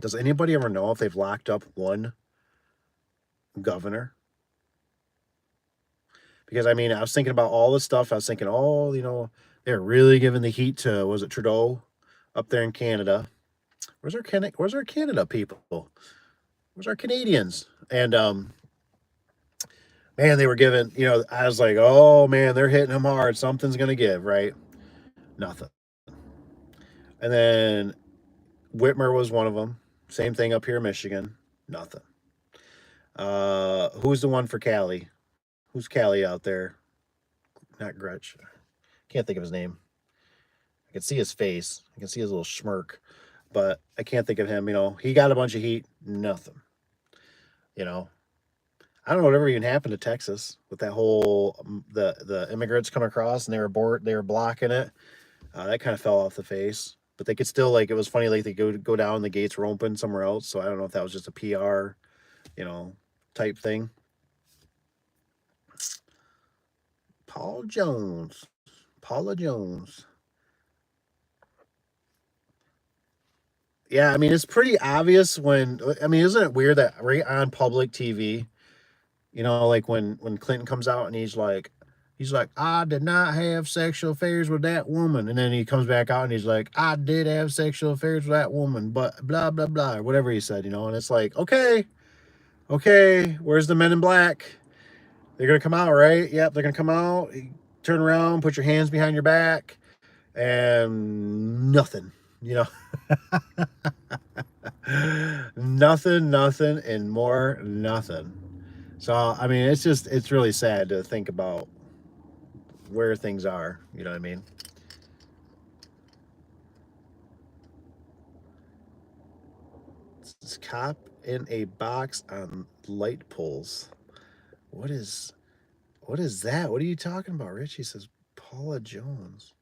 Does anybody ever know if they've locked up one governor? Because I mean, I was thinking about all this stuff. I was thinking, oh, you know, they're really giving the heat to, was it Trudeau up there in Canada? Where's our Canada people? Where's our Canadians? And man, they were giving, you know, I was like, oh man, they're hitting him hard. Something's gonna give, right? Nothing. And then Whitmer was one of them. Same thing up here in Michigan. Nothing. Who's the one for Cali? Who's Cali out there? Not Gretsch. Can't think of his name. I can see his face. I can see his little smirk, but I can't think of him. You know, he got a bunch of heat. Nothing. You know, I don't know whatever even happened to Texas with that whole the immigrants come across and they were blocking it. That kind of fell off the face. But they could still, like, it was funny, like they go down, the gates were open somewhere else. So I don't know if that was just a PR, you know, type thing. Paula Jones. Yeah, I mean, it's pretty obvious when, I mean, isn't it weird that right on public TV, you know, like when Clinton comes out and he's like, I did not have sexual affairs with that woman. And then he comes back out and he's like, I did have sexual affairs with that woman, but blah, blah, blah, or whatever he said, you know. And it's like, okay, where's the men in black? They're going to come out, right? Yep, they're going to come out. Turn around, put your hands behind your back, and nothing, you know. nothing, and more nothing. So, I mean, it's really sad to think about where things are, you know what I mean? It's cop in a box on light poles. What is that? What are you talking about, Rich? He says Paula Jones.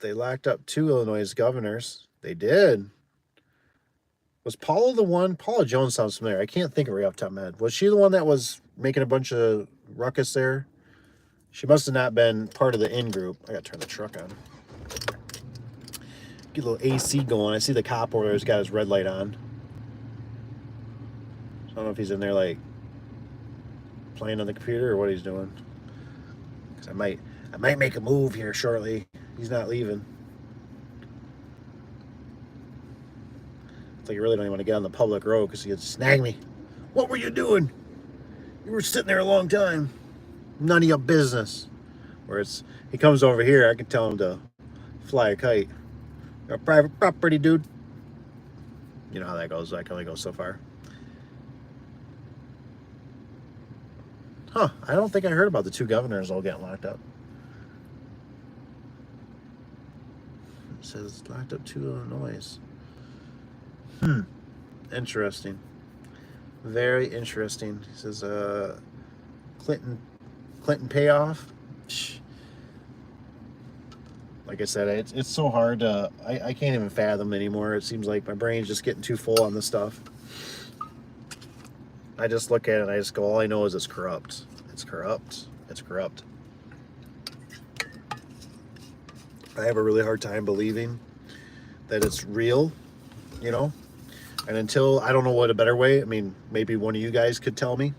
They locked up 2 Illinois governors. They did. Was Paula the one? Paula Jones sounds familiar. I can't think of her off the top of my head. Was she the one that was making a bunch of ruckus there? She must have not been part of the in group. I gotta turn the truck on. Get a little AC going. I see the cop over there's got his red light on. So I don't know if he's in there like playing on the computer or what he's doing. Because I might make a move here shortly. He's not leaving. It's like you really don't even want to get on the public road because he'd snag me. What were you doing? You were sitting there a long time. None of your business. Where he comes over here, I can tell him to fly a kite. A private property, dude. You know how that goes. I can only go so far. Huh. I don't think I heard about the 2 governors all getting locked up. It says locked up 2 Illinois. Interesting. Very interesting. It says Clinton payoff. Like I said, it's so hard to, I can't even fathom anymore. It seems like my brain's just getting too full on this stuff. I just look at it and I just go, all I know is it's corrupt. It's corrupt. It's corrupt. I have a really hard time believing that it's real, you know? And until, I don't know what a better way, I mean, maybe one of you guys could tell me.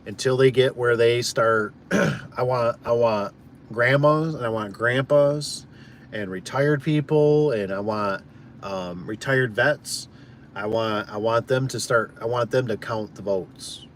Until they get where they start, I want grandmas and I want grandpas and retired people and I want retired vets. I want them to count the votes,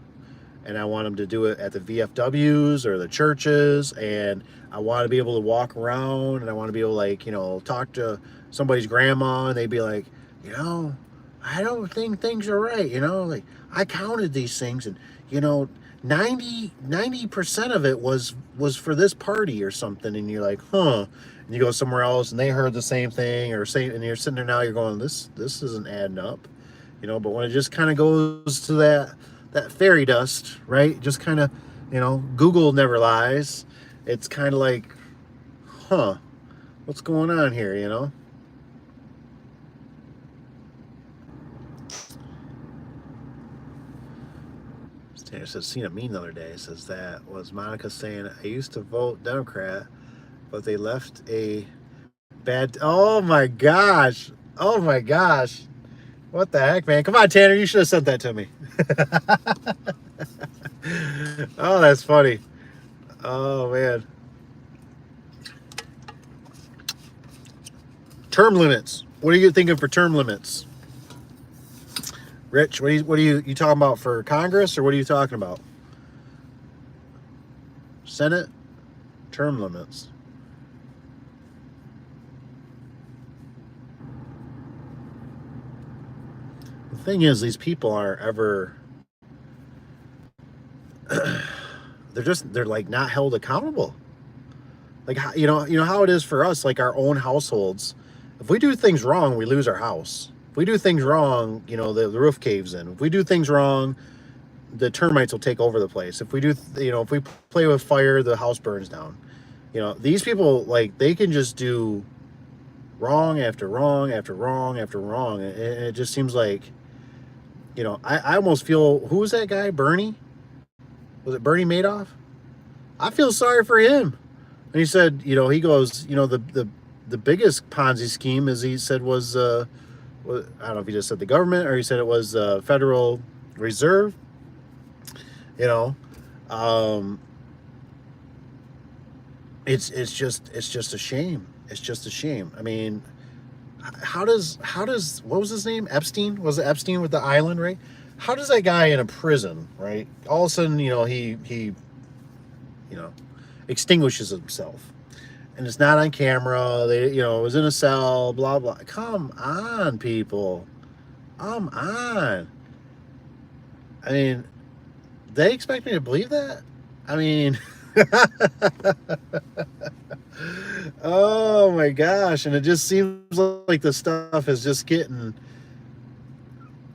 and I want them to do it at the VFWs or the churches, and I want to be able to walk around and I want to be able to, like, you know, talk to somebody's grandma and they'd be like, you know, I don't think things are right, you know, like I counted these things and, you know, 90% of it was for this party or something, and you're like, huh, and you go somewhere else and they heard the same thing or say, and you're sitting there now, you're going, this isn't adding up, you know. But when it just kind of goes to that fairy dust, right, just kind of, you know, Google never lies, it's kind of like, huh, what's going on here, you know? It says, seen a meme the other day. It says that was Monica saying, I used to vote Democrat, but they left a bad. Oh my gosh. Oh my gosh. What the heck, man? Come on, Tanner. You should have sent that to me. Oh, that's funny. Oh, man. Term limits. What are you thinking for term limits? Rich, what are you talking about for Congress, or what are you talking about? Senate term limits. The thing is, these people aren't ever they're like not held accountable. Like, you know how it is for us, like our own households. If we do things wrong, we lose our house. If we do things wrong, you know, the roof caves in. If we do things wrong, the termites will take over the place. If we do, you know, if we play with fire, the house burns down. You know, these people, like, they can just do wrong after wrong after wrong after wrong. And it just seems like, you know, I almost feel, who was that guy? Bernie? Was it Bernie Madoff? I feel sorry for him. And he said, you know, he goes, you know, the biggest Ponzi scheme, as he said, was, I don't know if he just said the government or he said it was Federal Reserve. You know, it's just a shame. It's just a shame. I mean, how does what was his name? Epstein? Was it Epstein with the island, right? How does that guy in a prison, right? All of a sudden, you know, he you know, extinguishes himself. And it's not on camera. They, you know, it was in a cell, blah, blah. Come on, people. Come on. I mean, they expect me to believe that? I mean, oh my gosh. And it just seems like the stuff is just getting,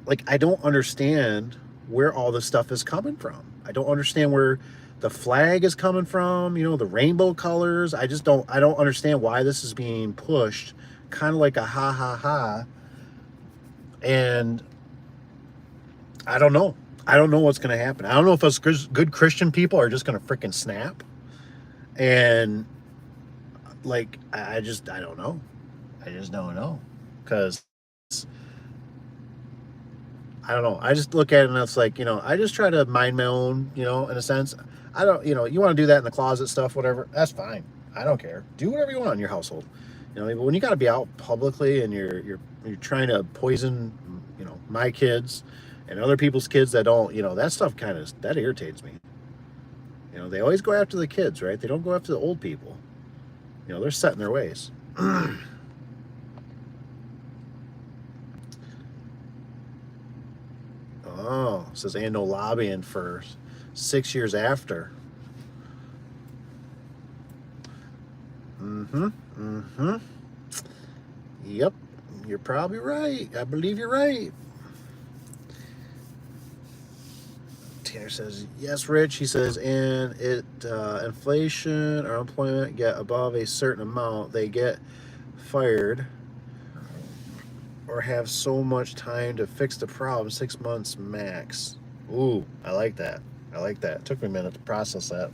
like, I don't understand where all this stuff is coming from. I don't understand where the flag is coming from, you know, the rainbow colors. I don't understand why this is being pushed kind of like a ha ha ha. And I don't know what's going to happen. I don't know if us good Christian people are just going to freaking snap. And like, I don't know. I just don't know. Because I don't know. I just look at it and it's like, you know, I just try to mind my own, you know, in a sense. I don't, you know, you want to do that in the closet stuff, whatever, that's fine. I don't care. Do whatever you want in your household. You know, but when you got to be out publicly and you're trying to poison, you know, my kids and other people's kids that don't, you know, that stuff that irritates me. You know, they always go after the kids, right? They don't go after the old people. You know, they're set in their ways. It says, and no lobbying for 6 years after. Yep, you're probably right. I believe you're right. Tanner says, yes, Rich. He says, and inflation or unemployment get above a certain amount, they get fired or have so much time to fix the problem, 6 months max. Ooh, I like that. I like that. It took me a minute to process that.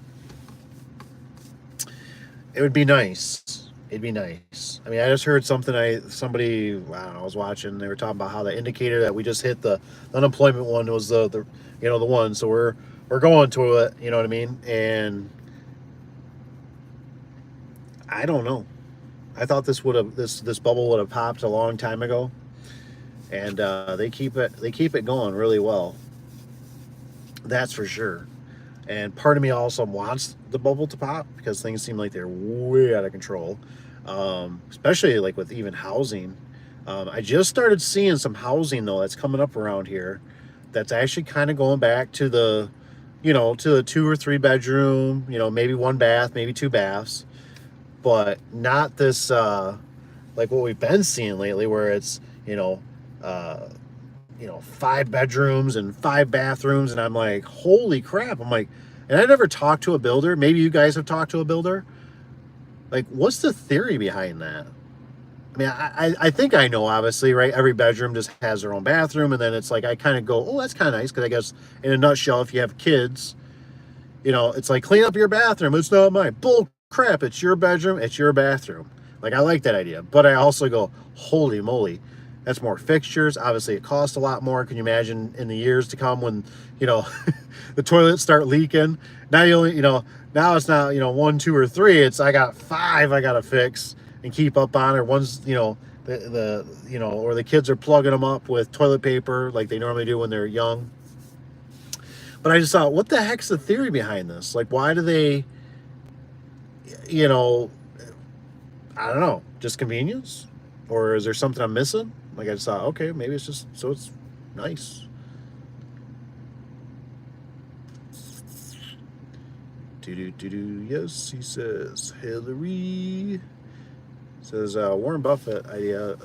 It would be nice. It'd be nice. I mean, I just heard something. I was watching. They were talking about how the indicator that we just hit, the unemployment one, was the one. So we're going to it. You know what I mean? And I don't know. I thought this bubble would have popped a long time ago, and they keep it going really well. That's for sure. And part of me also wants the bubble to pop because things seem like they're way out of control, especially like with even housing. I just started seeing some housing though that's coming up around here that's actually kind of going back to the 2 or 3 bedroom, maybe 1 bath, maybe 2 baths, but not this like what we've been seeing lately where it's 5 bedrooms and 5 bathrooms, and I'm like, holy crap. I'm like, and I never talked to a builder. Maybe you guys have talked to a builder. Like, what's the theory behind that? I mean, I think I know, obviously, right? Every bedroom just has their own bathroom, and then it's like I kind of go, oh, that's kind of nice, because I guess in a nutshell, if you have kids, it's like, clean up your bathroom. It's not mine. Bull crap. It's your bedroom. It's your bathroom. Like, I like that idea. But I also go, holy moly. That's more fixtures. Obviously, it costs a lot more. Can you imagine in the years to come when, the toilets start leaking? Now you only, now it's not, 1, 2, or 3. It's I got 5 I got to fix and keep up on. Or one's, or the kids are plugging them up with toilet paper like they normally do when they're young. But I just thought, what the heck's the theory behind this? Like, why do they, I don't know, just convenience? Or is there something I'm missing? Like, I just thought, okay, maybe it's just so it's nice. Yes, he says. Hillary says Warren Buffett idea,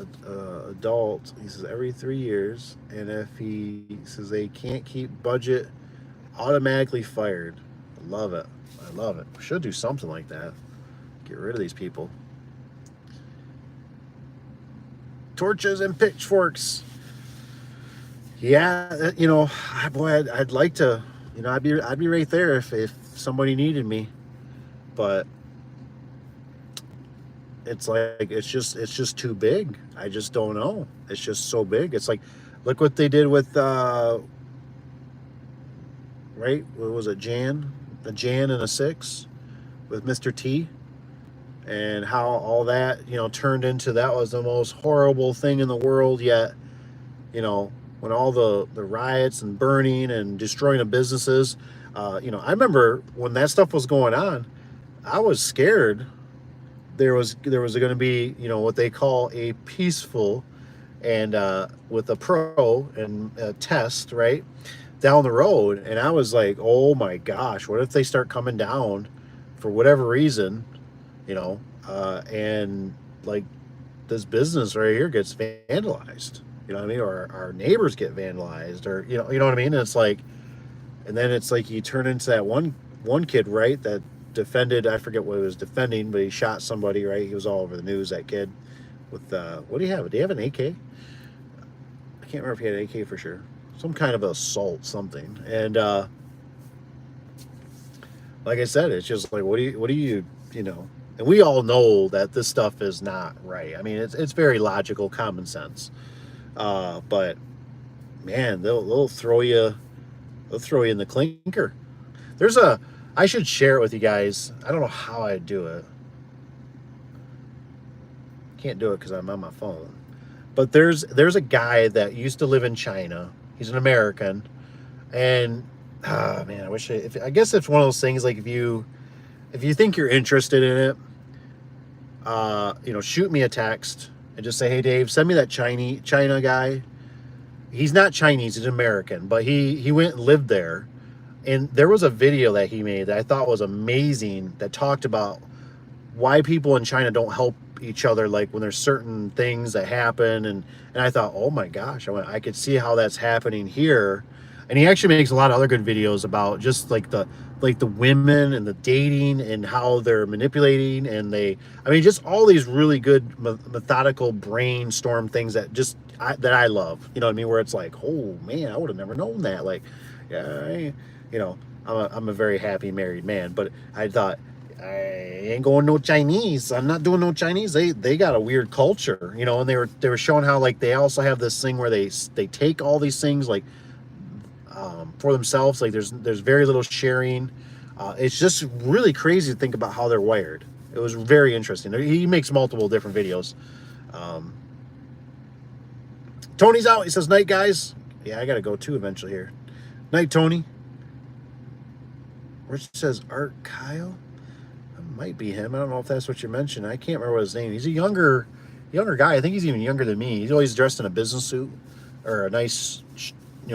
adult. He says every 3 years, and if he says they can't keep budget, automatically fired. I love it. I love it. We should do something like that. Get rid of these people. Torches and pitchforks. Yeah, boy, I'd like to, I'd be right there if somebody needed me, but it's like it's just too big. I just don't know. It's just so big. It's like, look what they did with right? What was it, Jan? A Jan and a 6 with Mr. T. And how all that, turned into, that was the most horrible thing in the world, yet, when all the riots and burning and destroying of businesses, I remember when that stuff was going on, I was scared there was going to be, what they call a peaceful and with a pro and a test, right, down the road. And I was like, oh my gosh, what if they start coming down for whatever reason, and like this business right here gets vandalized, what I mean, or our neighbors get vandalized, or you know what I mean. And it's like, and then it's like you turn into that one kid, right, that defended, I forget what he was defending, but he shot somebody, right? He was all over the news, that kid with what do you have? Do you have an AK? I can't remember if he had an AK for sure. Some kind of assault, something. And like I said, it's just like, what do you and we all know that this stuff is not right. I mean, it's very logical, common sense. But man, they'll throw you in the clinker. I should share it with you guys. I don't know how I'd do it. Can't do it because I'm on my phone. But there's a guy that used to live in China. He's an American, and man, I guess it's one of those things, like if you think you're interested in it, shoot me a text and just say, hey Dave, send me that China guy. he's not Chinese, he's American, but he went and lived there. And there was a video that he made that I thought was amazing that talked about why people in China don't help each other, like when there's certain things that happen. And I thought, oh my gosh, I could see how that's happening here. And he actually makes a lot of other good videos about just like the women and the dating and how they're manipulating, and just all these really good methodical brainstorm things that that I love, you know what I mean, where it's like, oh man, I would have never known that. Like, yeah, I'm a very happy married man, but I thought, I ain't going no Chinese. I'm not doing no Chinese. They got a weird culture, and they were showing how, like, they also have this thing where they take all these things, like, for themselves. Like, there's very little sharing. It's just really crazy to think about how they're wired. It was very interesting. He makes multiple different videos. Tony's out. He says, night, guys. Yeah, I gotta go too eventually here. Night, Tony. Rich says Art Kyle. That might be him. I don't know if that's what you mentioned. I can't remember what his name. He's a younger guy. I think he's even younger than me. He's always dressed in a business suit or a nice,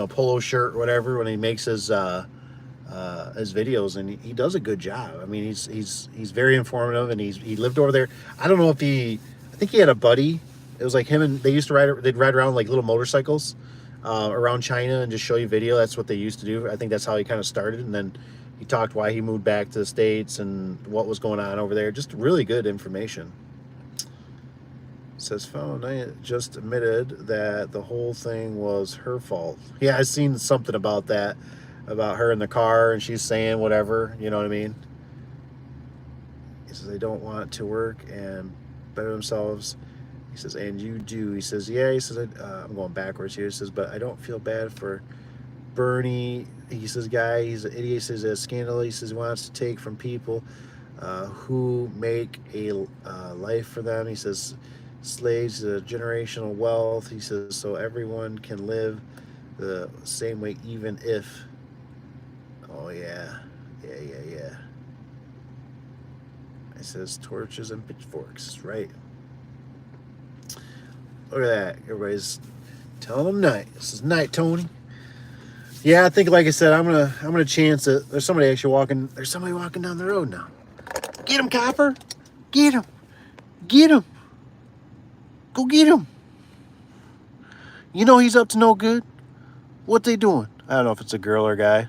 polo shirt or whatever when he makes his videos, and he does a good job. I mean, he's very informative, and he lived over there. I don't know if I think he had a buddy. It was like him, and they'd ride around like little motorcycles around China and just show you video. That's what they used to do. I think that's how he kind of started, and then he talked why he moved back to the States and what was going on over there. Just really good information. It says, phone, I just admitted that the whole thing was her fault. Yeah, I seen something about that, about her in the car, and she's saying whatever, you know what I mean? He says, they don't want to work and better themselves. He says, and you do. He says, yeah. He says, I'm going backwards here. He says, but I don't feel bad for Bernie. He says, guy, he's an idiot. He says, a scandal. He says, he wants to take from people who make a life for them. He says, slaves, generational wealth. He says, so everyone can live the same way, even if. Oh, yeah. Yeah. It says, torches and pitchforks, right? Look at that. Everybody's telling them night. This is night, Tony. Yeah, I think, like I said, I'm gonna chance it. There's somebody walking down the road now. Get him, Copper. Get him. Get him. Go get him. You know he's up to no good. What they doing? I don't know if it's a girl or a guy.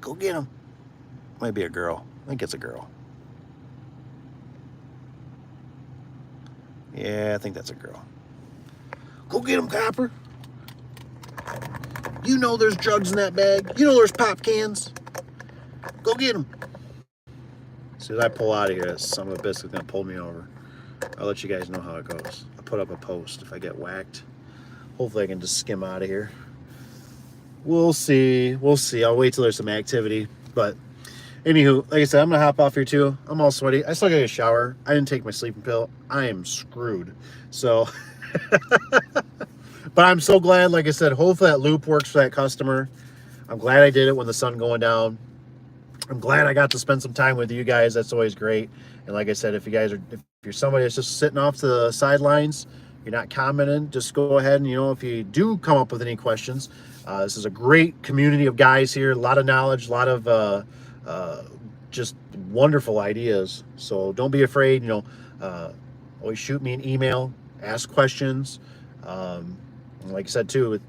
Go get him. Might be a girl. I think it's a girl. Yeah, I think that's a girl. Go get him, Copper. You know there's drugs in that bag. You know there's pop cans. Go get him. As soon as I pull out of here, that son of a biscuit's going to pull me over. I'll let you guys know how it goes. I'll put up a post if I get whacked. Hopefully I can just skim out of here. We'll see. I'll wait till there's some activity. But anywho, like I said, I'm going to hop off here too. I'm all sweaty. I still got to shower. I didn't take my sleeping pill. I am screwed. So... But I'm so glad, like I said, hopefully that loop works for that customer. I'm glad I did it when the sun going down. I'm glad I got to spend some time with you guys. That's always great. And like I said, if you're somebody that's just sitting off the sidelines, you're not commenting, just go ahead and, if you do come up with any questions, this is a great community of guys here, a lot of knowledge, a lot of just wonderful ideas. So don't be afraid, always shoot me an email, ask questions. Like I said too, with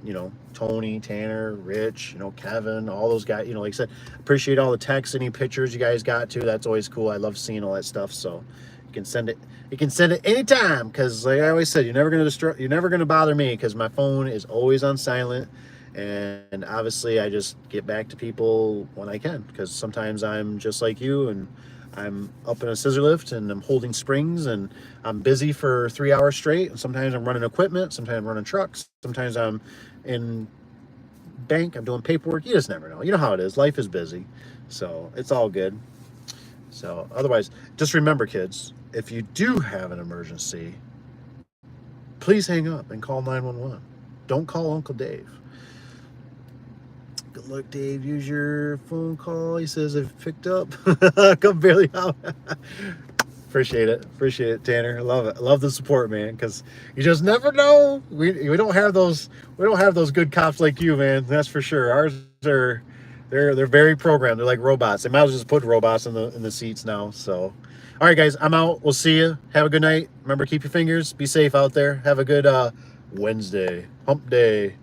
Tony, Tanner, Rich, Kevin, all those guys, like I said, appreciate all the texts, any pictures you guys got too. That's always cool. I love seeing all that stuff. So you can send it anytime, because like I always said, you're never gonna bother me, because my phone is always on silent. And obviously I just get back to people when I can, because sometimes I'm just like you, and I'm up in a scissor lift and I'm holding springs and I'm busy for 3 hours straight. And sometimes I'm running equipment, sometimes I'm running trucks, sometimes I'm in bank, I'm doing paperwork. You just never know. You know how it is. Life is busy. So it's all good. So otherwise, just remember, kids, if you do have an emergency, please hang up and call 911. Don't call Uncle Dave. Good luck, Dave. Use your phone call. He says if picked up. Come barely out. Appreciate it, Tanner. I love it. I love the support, man, because you just never know. We don't have those good cops like you, man. That's for sure. Ours are they're very programmed. They're like robots. They might as well just put robots in the seats now. So, all right, guys, I'm out. We'll see you. Have a good night. Remember, keep your fingers. Be safe out there. Have a good Wednesday, hump day.